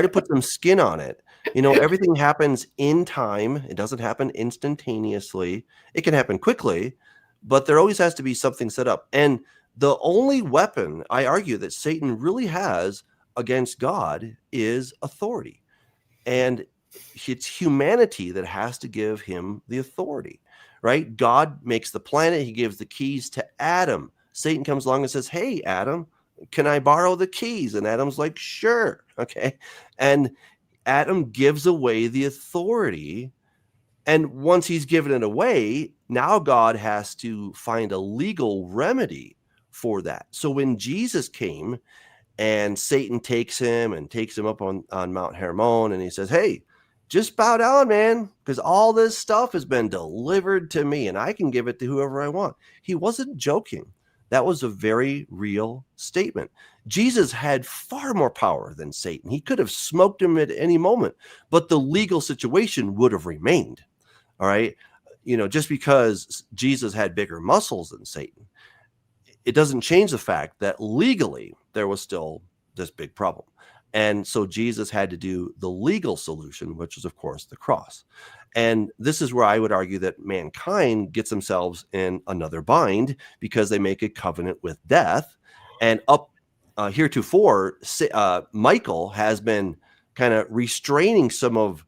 to put some skin on it. Everything happens in time. It doesn't happen instantaneously. It can happen quickly, but there always has to be something set up. And the only weapon I argue that Satan really has against God is authority. And it's humanity that has to give him the authority, right? God makes the planet. He gives the keys to Adam. Satan comes along and says, hey, Adam, can I borrow the keys? And Adam's like, sure. Okay. And Adam gives away the authority. And once he's given it away, now God has to find a legal remedy for that. So when Jesus came and Satan takes him up on Mount Hermon, and he says, hey, just bow down, man, because all this stuff has been delivered to me and I can give it to whoever I want. He wasn't joking. That was a very real statement. Jesus had far more power than Satan. He could have smoked him at any moment, but the legal situation would have remained. All right. Just because Jesus had bigger muscles than Satan, it doesn't change the fact that legally there was still this big problem. And so Jesus had to do the legal solution, which is, of course, the cross. And this is where I would argue that mankind gets themselves in another bind because they make a covenant with death. And up heretofore, Michael has been kind of restraining some of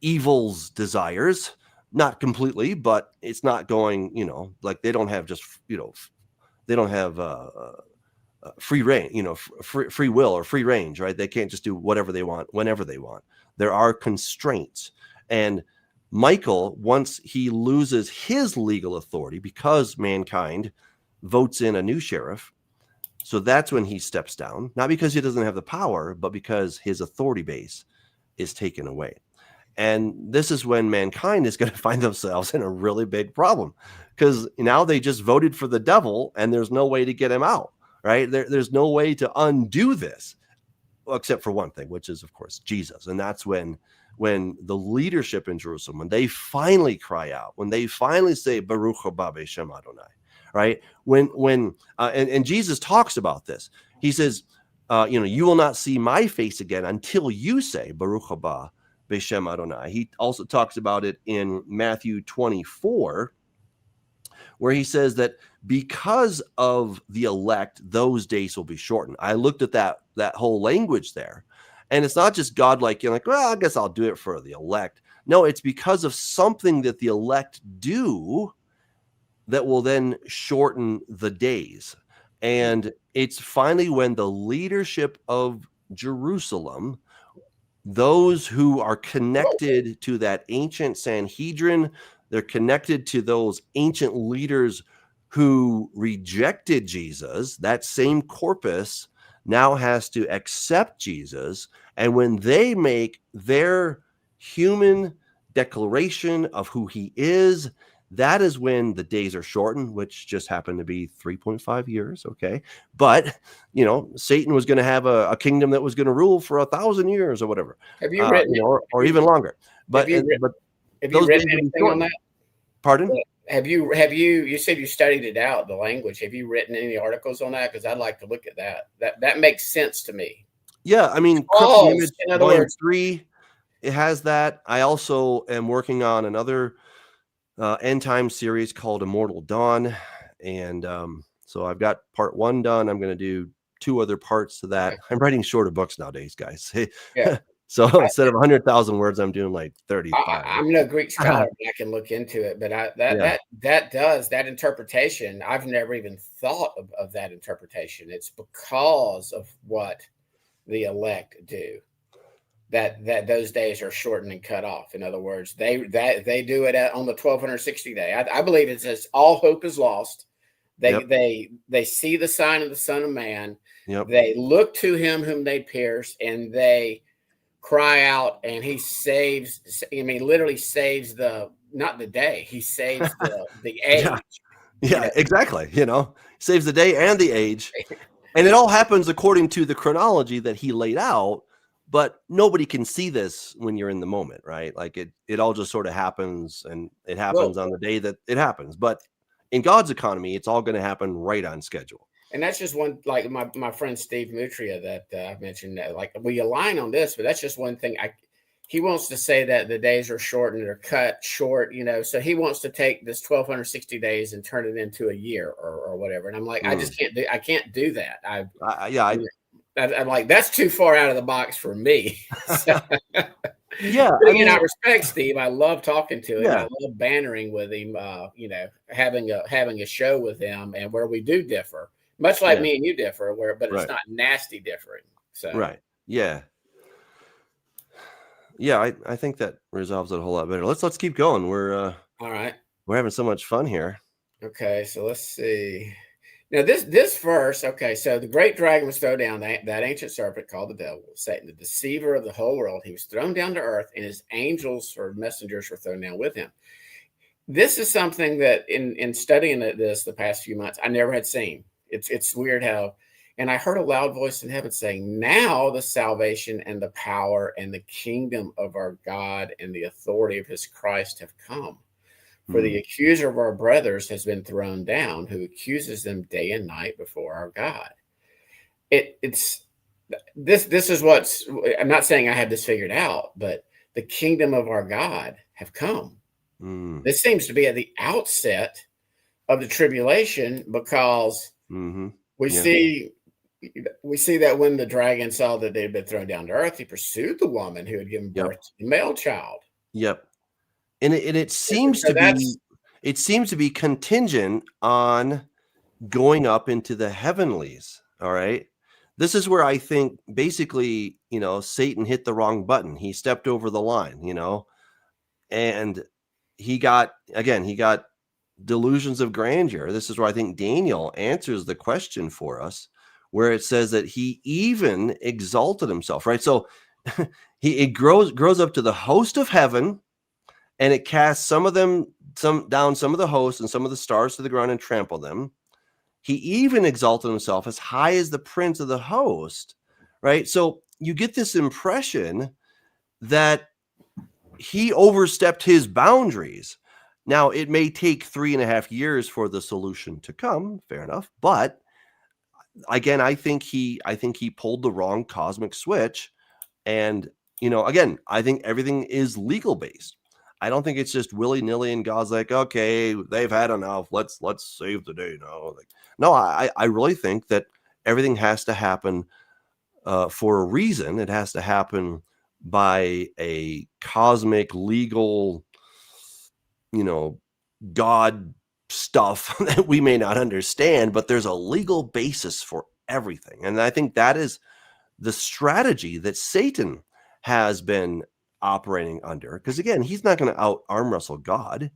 evil's desires, not completely, but it's not going, like they don't have just, they don't have free reign, free will or free range, right? They can't just do whatever they want, whenever they want. There are constraints. And Michael, once he loses his legal authority because mankind votes in a new sheriff, so that's when he steps down, not because he doesn't have the power, but because his authority base is taken away. And this is when mankind is going to find themselves in a really big problem, because now they just voted for the devil and there's no way to get him out, right? There's no way to undo this, well, except for one thing, which is, of course, Jesus. And that's when the leadership in Jerusalem, when they finally cry out, when they finally say, Baruch haba b'shem Adonai, right? And Jesus talks about this. He says, you will not see my face again until you say, Baruch haba b'shem Adonai. He also talks about it in Matthew 24, where he says that because of the elect, those days will be shortened. I looked at that whole language there, and it's not just God like, well, I guess I'll do it for the elect. No, it's because of something that the elect do that will then shorten the days. And it's finally when the leadership of Jerusalem, those who are connected to that ancient Sanhedrin, they're connected to those ancient leaders who rejected Jesus, that same corpus now has to accept Jesus. And when they make their human declaration of who he is, that is when the days are shortened, which just happened to be 3.5 years. Okay. But, Satan was going to have a kingdom that was going to rule for 1,000 years or whatever. Have you written or even longer? But have you written anything on that? Pardon? Have you said you studied it out, the language. Have you written any articles on that? Because I'd like to look at that. That makes sense to me. Yeah. I mean, Crooked Image, Volume 3, it has that. I also am working on another end time series called Immortal Dawn. And so I've got part 1 done. I'm going to do 2 other parts to that. Okay. I'm writing shorter books nowadays, guys. Yeah. So instead of 100,000 words, I'm doing like 35. I'm no Greek scholar, but I can look into it. But that interpretation, I've never even thought of that interpretation. It's because of what the elect do that those days are shortened and cut off. In other words, they do it on the 1260 day. I believe it says all hope is lost. They see the sign of the Son of Man. Yep. They look to him whom they pierced, and they cry out, and he saves. I mean, literally saves not the day. He saves the age. Yeah, exactly. Saves the day and the age, and it all happens according to the chronology that he laid out. But nobody can see this when you're in the moment, right? Like it all just sort of happens, and it happens on the day that it happens. But in God's economy, it's all going to happen right on schedule. And that's just one, like my friend Steve Mutria that I mentioned, like we align on this, but that's just one thing. He wants to say that the days are shortened or cut short, so he wants to take this 1260 days and turn it into a year or whatever. And I'm like, I can't do that. I'm like, that's too far out of the box for me. Yeah. I respect Steve. I love talking to him. Yeah. I love bantering with him, having a show with him, and where we do differ. Much like me and you differ, but it's not nasty differing. So right, yeah. I think that resolves it a whole lot better. Let's keep going. We're all right. We're having so much fun here. Okay, so let's see. Now this verse. Okay, so the great dragon was thrown down, that ancient serpent called the devil, Satan, the deceiver of the whole world. He was thrown down to earth, and his angels or messengers were thrown down with him. This is something that in studying this the past few months, I never had seen. It's weird how, and I heard a loud voice in heaven saying, now the salvation and the power and the kingdom of our God and the authority of his Christ have come. For the accuser of our brothers has been thrown down, who accuses them day and night before our God. It's this is what's, I'm not saying I have this figured out, but the kingdom of our God have come. This seems to be at the outset of the tribulation, because we see that when the dragon saw that they had been thrown down to earth, he pursued the woman who had given birth to the male child. Yep. And it seems So to be contingent on going up into the heavenlies. All right. This is where I think basically, Satan hit the wrong button. He stepped over the line, and he got delusions of grandeur. This is where I think Daniel answers the question for us, where it says that he even exalted himself, right? So it grows up to the host of heaven, and it casts some of the hosts and some of the stars to the ground and trample them. He even exalted himself as high as the prince of the host, right? So you get this impression that he overstepped his boundaries. Now, it may take 3.5 years for the solution to come, fair enough. But again, I think he pulled the wrong cosmic switch. And, again, I think everything is legal based. I don't think it's just willy-nilly and God's like, okay, they've had enough. Let's save the day now. No, I really think that everything has to happen for a reason. It has to happen by a cosmic, legal, God stuff that we may not understand, but there's a legal basis for everything. And I think that is the strategy that Satan has been operating under, because again, he's not going to out arm wrestle God.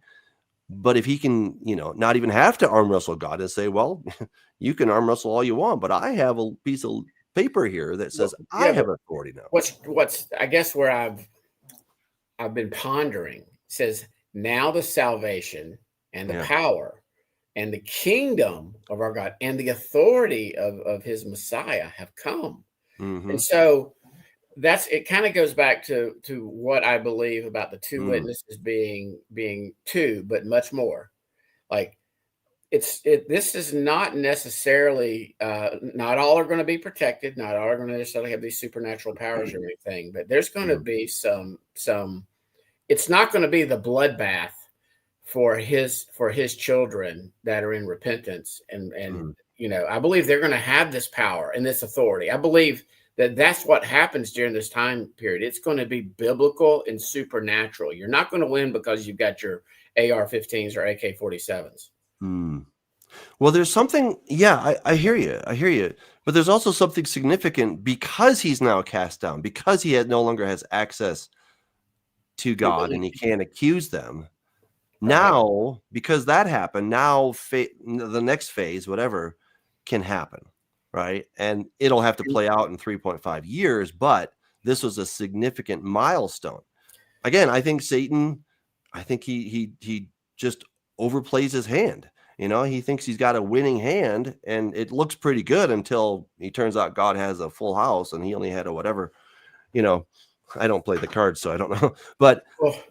But if he can, not even have to arm wrestle God and say, well, you can arm wrestle all you want, but I have a piece of paper here that says I have authority now. What's I guess where I've been pondering says, now the salvation and the power and the kingdom of our God and the authority of his Messiah have come. And so it kind of goes back to what I believe about the two witnesses being two, but much more. Like this is not necessarily, not all are going to be protected. Not all are going to necessarily have these supernatural powers or anything, but there's going to be some, it's not going to be the bloodbath for his children that are in repentance. And I believe they're going to have this power and this authority. I believe that's what happens during this time period. It's going to be biblical and supernatural. You're not going to win because you've got your AR-15s or AK-47s. Well, there's something, I hear you. But there's also something significant because he's now cast down, because he no longer has access to God and he can't accuse them. Now, because that happened, now the next phase, whatever, can happen, right? And it'll have to play out in 3.5 years, but this was a significant milestone. Again, I think Satan, he just overplays his hand. He thinks he's got a winning hand, and it looks pretty good until he turns out God has a full house and he only had a whatever. I don't play the cards, so I don't know. But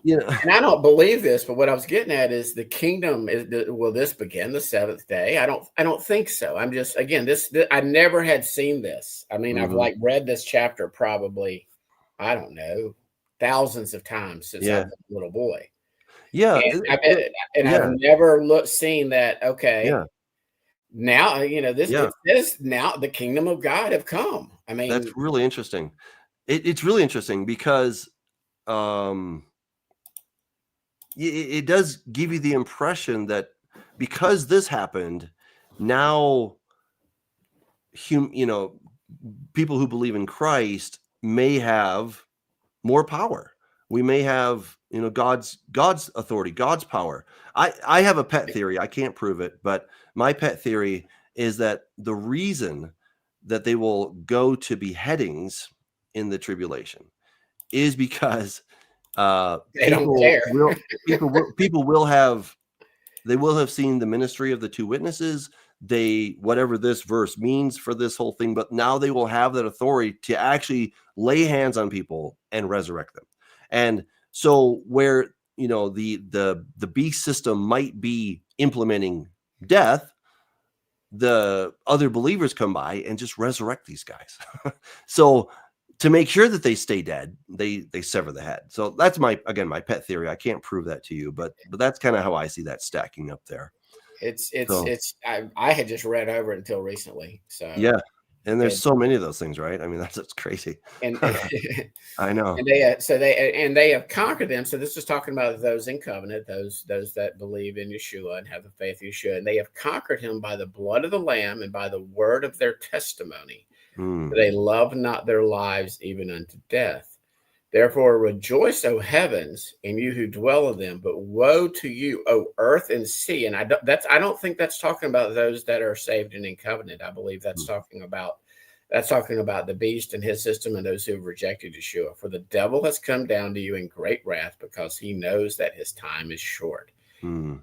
and I don't believe this. But what I was getting at is the kingdom will this begin the seventh day? I don't think so. I'm just, again, this I never had seen this. I mean, I've read this chapter probably, I don't know, thousands of times since I was a little boy. Yeah, and I've never seen that. Okay, now it says now the kingdom of God have come. I mean, that's really interesting. It's really interesting because it does give you the impression that because this happened, now people who believe in Christ may have more power. We may have God's authority, God's power. I have a pet theory. I can't prove it, but my pet theory is that the reason that they will go to beheadings in the tribulation is because they don't care. People will have seen the ministry of the two witnesses. Whatever this verse means for this whole thing, but now they will have that authority to actually lay hands on people and resurrect them. And so where the beast system might be implementing death, the other believers come by and just resurrect these guys. So to make sure that they stay dead, they sever the head. So that's my pet theory. I can't prove that to you, but that's kind of how I see that stacking up there. I had just read over it until recently. So yeah, and there's so many of those things, right? I mean, that's crazy. And I know. And they have conquered them. So this is talking about those in covenant, those that believe in Yeshua and have the faith of Yeshua, and they have conquered him by the blood of the Lamb and by the word of their testimony. They love not their lives even unto death. Therefore rejoice, O heavens, and you who dwell in them. But woe to you, O earth and sea. And I don't think that's talking about those that are saved and in covenant. I believe that's talking about the beast and his system and those who have rejected Yeshua. For the devil has come down to you in great wrath because he knows that his time is short. And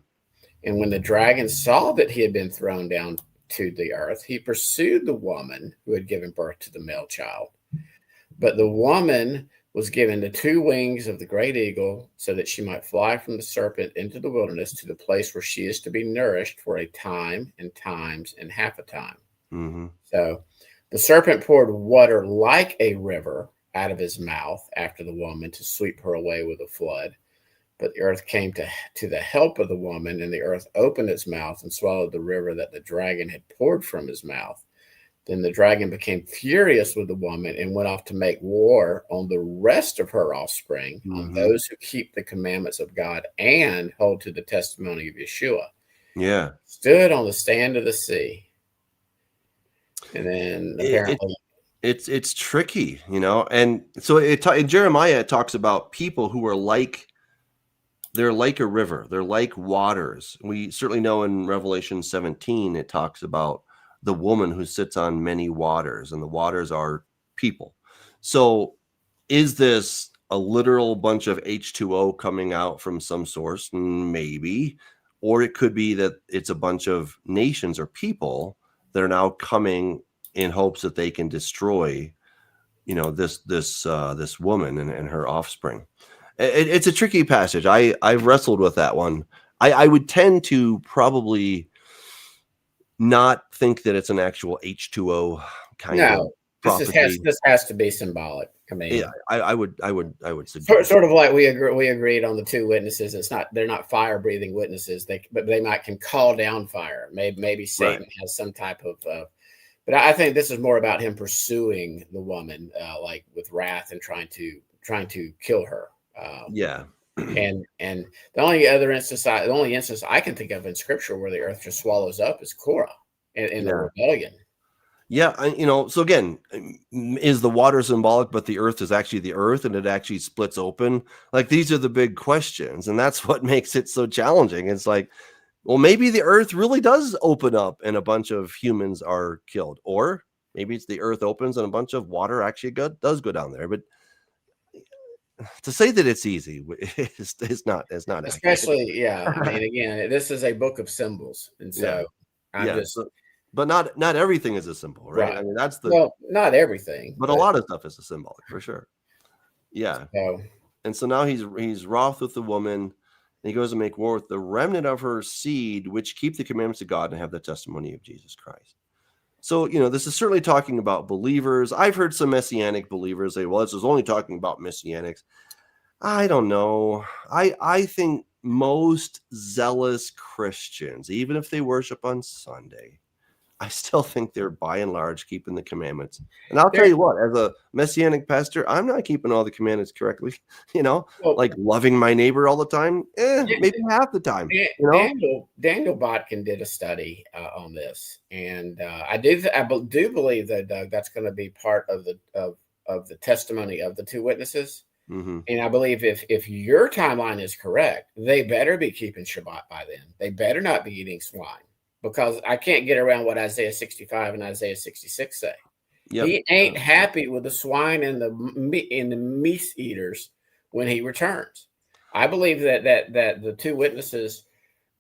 when the dragon saw that he had been thrown down to the earth, he pursued the woman who had given birth to the male child. But the woman was given the 2 wings of the great eagle so that she might fly from the serpent into the wilderness to the place where she is to be nourished for a time and times and half a time. So the serpent poured water like a river out of his mouth after the woman to sweep her away with a flood. But the earth came to the help of the woman, and the earth opened its mouth and swallowed the river that the dragon had poured from his mouth. Then the dragon became furious with the woman and went off to make war on the rest of her offspring, on those who keep the commandments of God and hold to the testimony of Yeshua. Yeah. Stood on the stand of the sea. And then apparently it's tricky, and so in Jeremiah it talks about people who are they're like a river, they're like waters. We certainly know in Revelation 17 it talks about the woman who sits on many waters, and the waters are people. So is this a literal bunch of H2O coming out from some source? Maybe. Or it could be that it's a bunch of nations or people that are now coming in hopes that they can destroy, this woman and her offspring. It's a tricky passage. I've wrestled with that one. I would tend to probably not think that it's an actual H2O kind of prophecy. This has to be symbolic. I mean, yeah, I would suggest sort of like we agreed on the 2 witnesses. They're not fire breathing witnesses. But they can call down fire. Maybe Satan has some type of. But I think this is more about him pursuing the woman, like with wrath and trying to kill her. Yeah. And the only instance I can think of in Scripture where the earth just swallows up is Korah in the rebellion. Yeah, so again, is the water symbolic, but the earth is actually the earth and it actually splits open? Like, these are the big questions, and that's what makes it so challenging. It's like, well, maybe the earth really does open up and a bunch of humans are killed, or maybe it's the earth opens and a bunch of water actually does go down there. But to say that it's easy is not especially accurate. I mean, again, this is a book of symbols, and so but not everything is a symbol, right? I mean, that's not everything, but a lot of stuff is a symbolic for sure. Yeah. And so now he's wroth with the woman, and he goes to make war with the remnant of her seed, which keep the commandments of God and have the testimony of Jesus Christ. So, this is certainly talking about believers. I've heard some Messianic believers say, well, this is only talking about Messianics. I don't know. I think most zealous Christians, even if they worship on Sunday, I still think they're by and large keeping the commandments. And I'll tell you what, as a Messianic pastor, I'm not keeping all the commandments correctly, like loving my neighbor all the time, maybe half the time. Daniel Botkin did a study on this, and I do believe that, Doug, that's going to be part of the testimony of the 2 witnesses. And I believe if your timeline is correct, they better be keeping Shabbat by then. They better not be eating swine. Because I can't get around what Isaiah 65 and Isaiah 66 say. Yep. He ain't happy with the swine and the meat eaters when he returns. I believe that the 2 witnesses'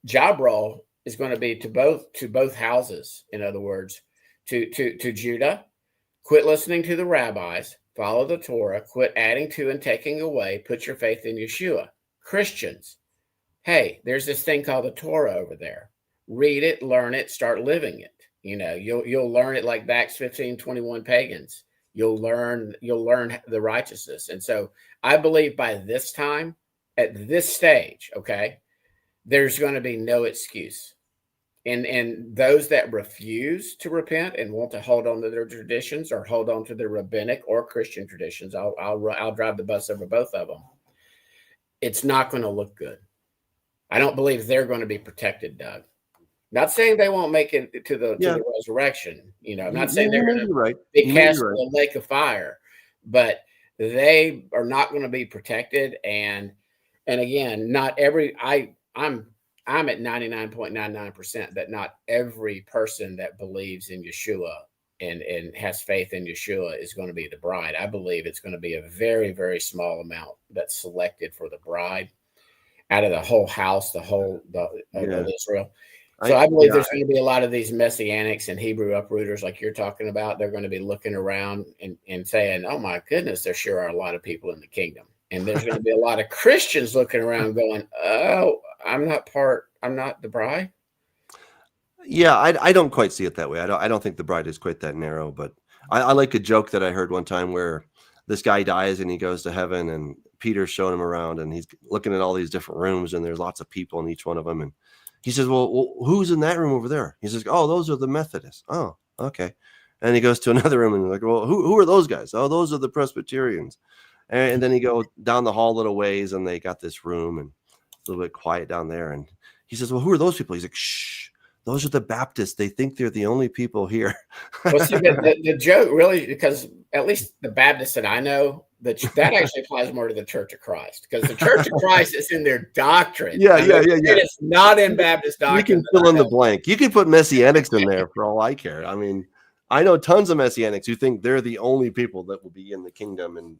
job role is going to be to both houses. In other words, to Judah, quit listening to the rabbis, follow the Torah, quit adding to and taking away, put your faith in Yeshua. Christians, hey, there's this thing called the Torah over there. Read it, learn it, start living it. You'll learn it like Acts 15:21 pagans. You'll learn the righteousness. And so I believe by this time, at this stage, okay, there's going to be no excuse. And those that refuse to repent and want to hold on to their traditions or hold on to their rabbinic or Christian traditions, I'll drive the bus over both of them. It's not going to look good. I don't believe they're going to be protected, Doug. Not saying they won't make it to the resurrection. I'm not saying they're going to be cast in the lake of fire, but they are not going to be protected. And again, not every I'm at 99.99% that not every person that believes in Yeshua and has faith in Yeshua is going to be the bride. I believe it's going to be a very, very small amount that's selected for the bride out of the whole house, of Israel. So I believe there's going to be a lot of these messianics and Hebrew uprooters like you're talking about. They're going to be looking around and saying, oh, my goodness, there sure are a lot of people in the kingdom. And there's going to be a lot of Christians looking around going, oh, I'm not the bride. Yeah, I don't quite see it that way. I don't think the bride is quite that narrow, but I like a joke that I heard one time where this guy dies and he goes to heaven and Peter's showing him around and he's looking at all these different rooms and there's lots of people in each one of them. And he says, well, who's in that room over there? He says, oh, those are the Methodists. Oh, okay. And he goes to another room and like, well, who are those guys? Oh, those are the Presbyterians. And then he go down the hall a little ways and they got this room and it's a little bit quiet down there. And he says, well, who are those people? He's like, shh, those are the Baptists. They think they're the only people here. Well, see, the joke really, because at least the Baptists that I know, that actually applies more to the Church of Christ, because the Church of Christ is in their doctrine. Yeah. It's not in Baptist doctrine. You can fill in the blank. You can put Messianics in there for all I care. I mean, I know tons of Messianics who think they're the only people that will be in the kingdom. And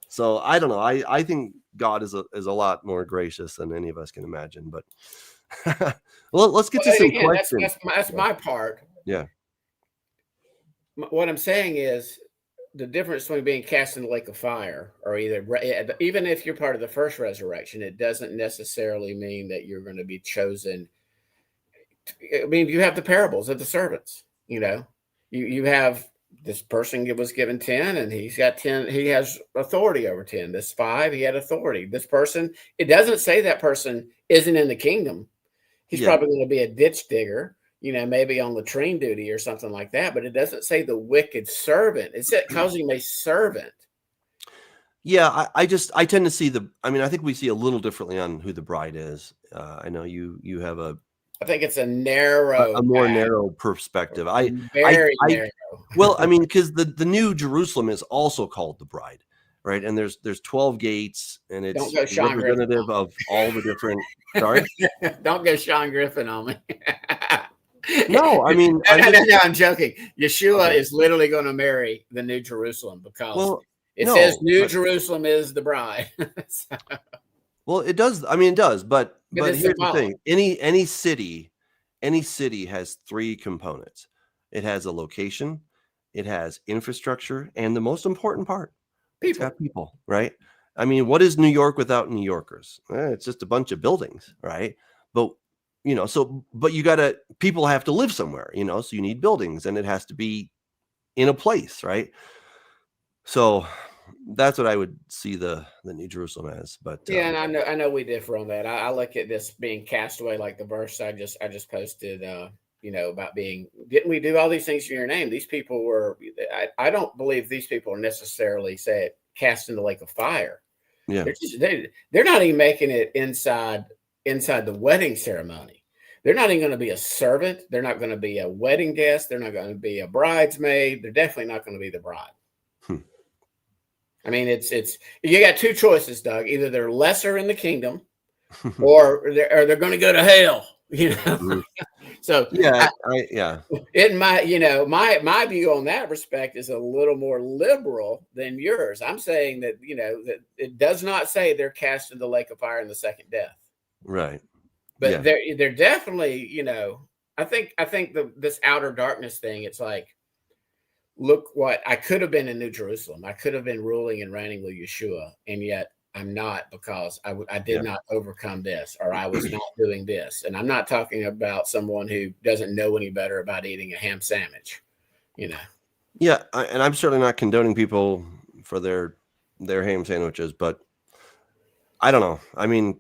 so I don't know. I think God is a lot more gracious than any of us can imagine. But well, let's get to some questions. That's my part. Yeah. What I'm saying is the difference between being cast in the lake of fire or even if you're part of the first resurrection, it doesn't necessarily mean that you're going to be chosen. I mean, you have the parables of the servants. You have this person was given 10 and he's got 10. He has authority over 10. This 5, he had authority. This person, it doesn't say that person isn't in the kingdom. He's probably going to be a ditch digger, maybe on latrine duty or something like that. But it doesn't say the wicked servant. It said calls him a servant. Yeah, I tend to see I think we see a little differently on who the bride is. I know you have I think it's a more narrow perspective. Very narrow. Well, I mean, because the New Jerusalem is also called the bride, right? And there's 12 gates, and it's representative of all the different. Sorry, don't go Sean Griffin on me. No, I mean, no, I'm joking. Yeshua is literally going to marry the New Jerusalem because it says New Jerusalem is the bride. So. Well, it does. I mean, it does. But here's the thing: any city has 3 components. It has a location, it has infrastructure, and the most important part, it's got people, right? I mean, what is New York without New Yorkers? It's just a bunch of buildings, right? But people have to live somewhere, so you need buildings, and it has to be in a place, right? So that's what I would see the New Jerusalem as. But and I know we differ on that. I look at this being cast away, like the verse I just posted. About didn't we do all these things in your name? These people were. I don't believe these people are necessarily cast in the lake of fire. Yeah, they're not even making it inside the wedding ceremony. They're not even going to be a servant. They're not going to be a wedding guest. They're not going to be a bridesmaid. They're definitely not going to be the bride. I mean, it's you got 2 choices, Doug. Either they're lesser in the kingdom, or they're going to go to hell. So in my view on that respect is a little more liberal than yours. I'm saying that that it does not say they're cast in the lake of fire in the second death. Right. But they're definitely I think this outer darkness thing. It's like, look what I could have been in New Jerusalem. I could have been ruling and reigning with Yeshua, and yet I'm not because I did not overcome this, or I was not doing this. And I'm not talking about someone who doesn't know any better about eating a ham sandwich, you know. Yeah, and I'm certainly not condoning people for their ham sandwiches, but I don't know. I mean,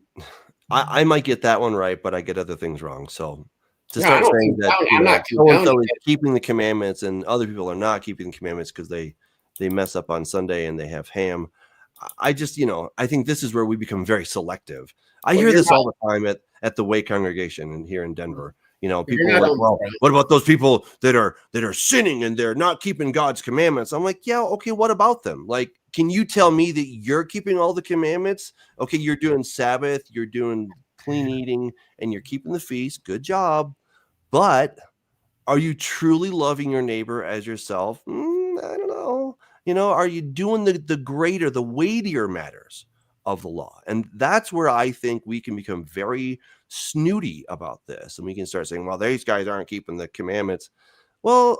I might get that one right, but I get other things wrong. So to No, I start don't saying think that, I'm not so and condoning so is it. keeping the commandments and other people are not keeping the commandments because they mess up on Sunday and they have ham. I just, I think this is where we become very selective. I Well, hear you're this not. all the time at the Way congregation and here in Denver. You're People are not like, on the well, front. what about those people that are sinning and they're not keeping God's commandments? I'm like, yeah, okay, what about them? Like, can you tell me that you're keeping all the commandments? Okay, you're doing Sabbath, you're doing clean eating, and you're keeping the feast. Good job. But are you truly loving your neighbor as yourself? I don't know. Are you doing the greater, the weightier matters of the law? And that's where I think we can become very snooty about this. And we can start saying, well, these guys aren't keeping the commandments. Well,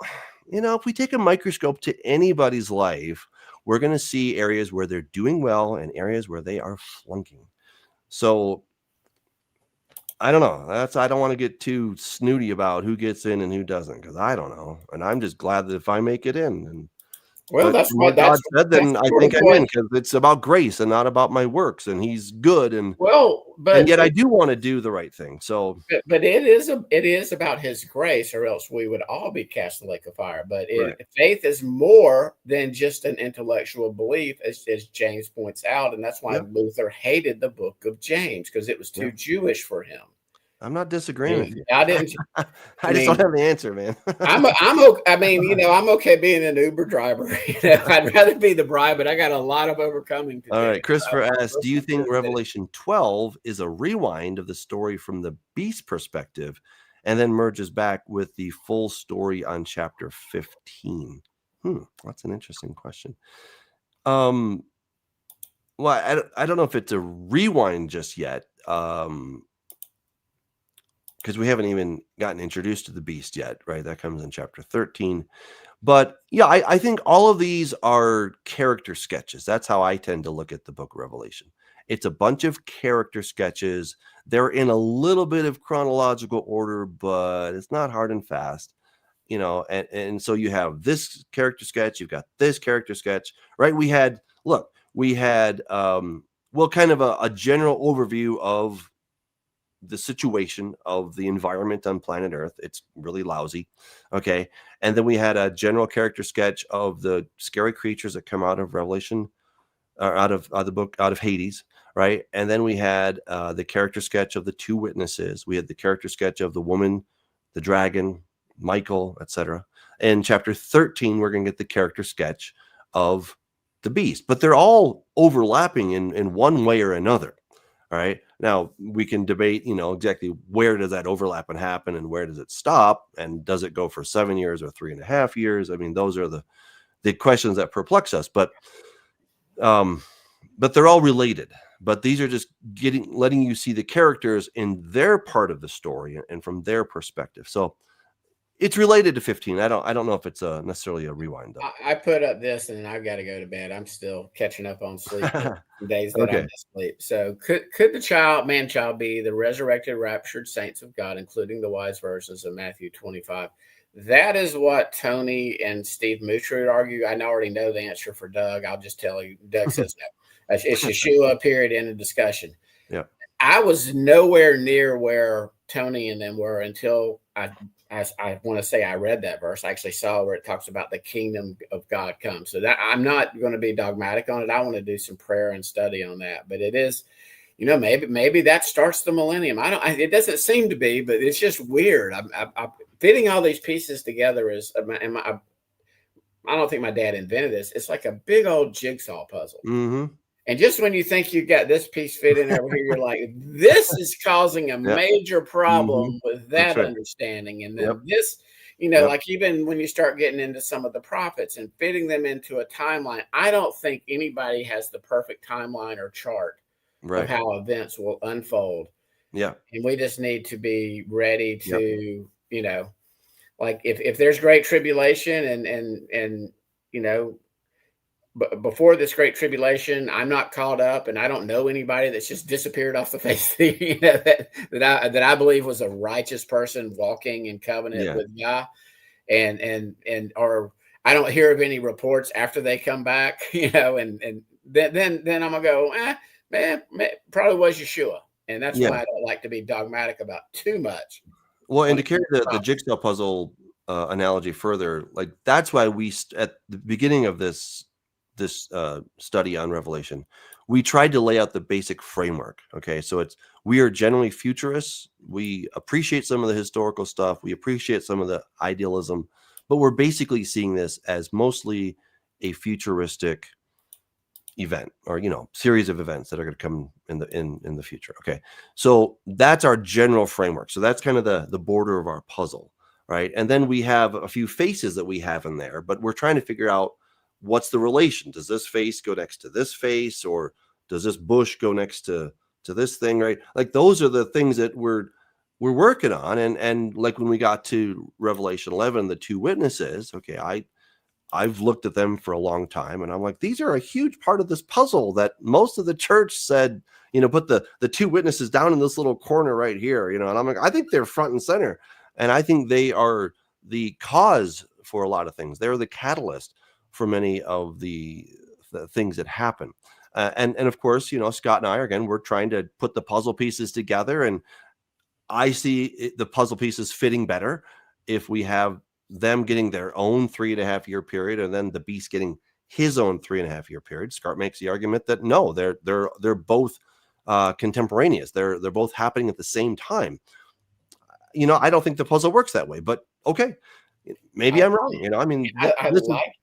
if we take a microscope to anybody's life, we're going to see areas where they're doing well and areas where they are flunking. So I don't know. I don't want to get too snooty about who gets in and who doesn't, because I don't know. And I'm just glad that if I make it in, Well, but that's from what what God said, that's then I sort of think I'm in, what. because it's about grace and not about my works. And He's good, and Well, yet I do want to do the right thing. So but it is about His grace, or else we would all be cast in the lake of fire. But right, faith is more than just an intellectual belief, as James points out, and that's why yeah, Luther hated the book of James, because it was yeah. too Jewish for him. I'm not disagreeing with you. I didn't. I I just don't mean, have the answer, man. I'm okay. I mean, I'm okay being an Uber driver. I'd rather be the bride, but I got a lot of overcoming to All do. right, Christopher asks, do you think That Revelation 12 is a rewind of the story from the beast perspective and then merges back with the full story on chapter 15? That's an interesting question. Well, I don't know if it's a rewind just yet, because we haven't even gotten introduced to the beast yet, right? That comes in chapter 13. But yeah, I think all of these are character sketches. That's how I tend to look at the book of Revelation. It's a bunch of character sketches. They're in a little bit of chronological order, but it's not hard and fast, and so you have this character sketch, you've got this character sketch, right? We had kind of a general overview of the situation of the environment on planet Earth. It's really lousy. Okay. And then we had a general character sketch of the scary creatures that come out of Revelation, or out of the book, out of Hades. Right. And then we had the character sketch of the two witnesses. We had the character sketch of the woman, the dragon, Michael, etc. In chapter 13, we're going to get the character sketch of the beast, but they're all overlapping in one way or another. All right. Now we can debate, exactly where does that overlap and happen and where does it stop? And does it go for 7 years or 3.5 years? I mean, those are the questions that perplex us, but they're all related. But these are just letting you see the characters in their part of the story and from their perspective. So it's related to 15. I don't know if it's necessarily a rewind though. I put up this, and I've got to go to bed. I'm still catching up on sleep. Days that I Okay. missed sleep. So could the man child be the resurrected, raptured saints of God, including the wise verses of Matthew 25? That is what Tony and Steve Mutcher would argue. I already know the answer for Doug. I'll just tell you. Doug says no. It's Yeshua, period, end of discussion. Yeah. I was nowhere near where Tony and them were until I want to say I read that verse. I actually saw where it talks about the kingdom of God comes. So that I'm not going to be dogmatic on it. I want to do some prayer and study on that. But it is, maybe that starts the millennium. It doesn't seem to be, but it's just weird. I'm fitting all these pieces together I don't think my dad invented this. It's like a big old jigsaw puzzle. Mm-hmm. And just when you think you got this piece fit in over here, you're like, this is causing a major problem with that right. understanding. And then Yep. this, like even when you start getting into some of the prophets and fitting them into a timeline, I don't think anybody has the perfect timeline or chart of how events will unfold. Yeah. And we just need to be ready to, like if there's great tribulation and before this great tribulation, I'm not caught up, and I don't know anybody that's just disappeared off the face of the, that I believe was a righteous person walking in covenant with Yah, and or I don't hear of any reports after they come back, and then I'm gonna go, man, probably was Yeshua, and that's why I don't like to be dogmatic about too much. Well, and to carry the jigsaw puzzle analogy further, like that's why we at the beginning of this study on Revelation, we tried to lay out the basic framework. Okay, so we are generally futurists. We appreciate some of the historical stuff. We appreciate some of the idealism, but we're basically seeing this as mostly a futuristic event, or series of events that are going to come in the future. Okay, so that's our general framework. So that's kind of the border of our puzzle, right? And then we have a few faces that we have in there, but we're trying to figure out what's the relation. Does this face go next to this face, or does this bush go next to this thing, right? Like those are the things that we're working on. And like when we got to Revelation 11, the two witnesses, okay, I've looked at them for a long time, and I'm like, these are a huge part of this puzzle that most of the church said, put the two witnesses down in this little corner right here, and I'm like, I think they're front and center, and I think they are the cause for a lot of things. They're the catalyst for many of the things that happen. And of course, Scott and I, again, we're trying to put the puzzle pieces together, and I see the puzzle pieces fitting better if we have them getting their own 3.5 year period, and then the beast getting his own 3.5 year period. Scott makes the argument that no, they're both contemporaneous. They're both happening at the same time. I don't think the puzzle works that way, but okay, maybe I'm wrong. I mean,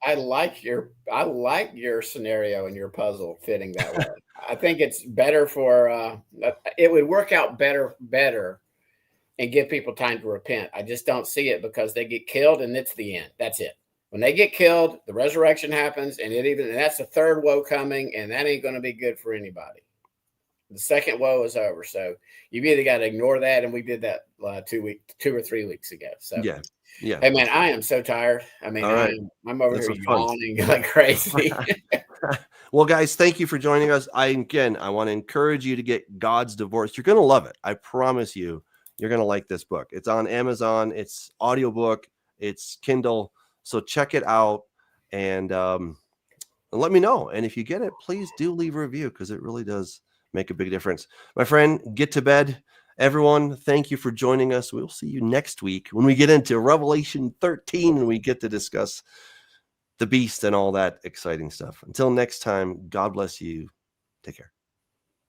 I like your scenario and your puzzle fitting that way. I think it's better for it would work out better and give people time to repent. I just don't see it, because they get killed and it's the end. That's it. When they get killed, the resurrection happens, and that's the third woe coming, and that ain't going to be good for anybody. The second woe is over. So you've either got to ignore that, and we did that 2 or 3 weeks ago. So yeah. Hey man, I am so tired. I mean, right. I'm over here yawning like crazy. Well, guys, thank you for joining us. I want to encourage you to get God's Divorce. You're going to love it. I promise you. You're going to like this book. It's on Amazon. It's audiobook. It's Kindle. So check it out and let me know. And if you get it, please do leave a review, because it really does make a big difference. My friend, get to bed. Everyone, thank you for joining us. We'll see you next week when we get into Revelation 13 and we get to discuss the beast and all that exciting stuff. Until next time, God bless you. Take care.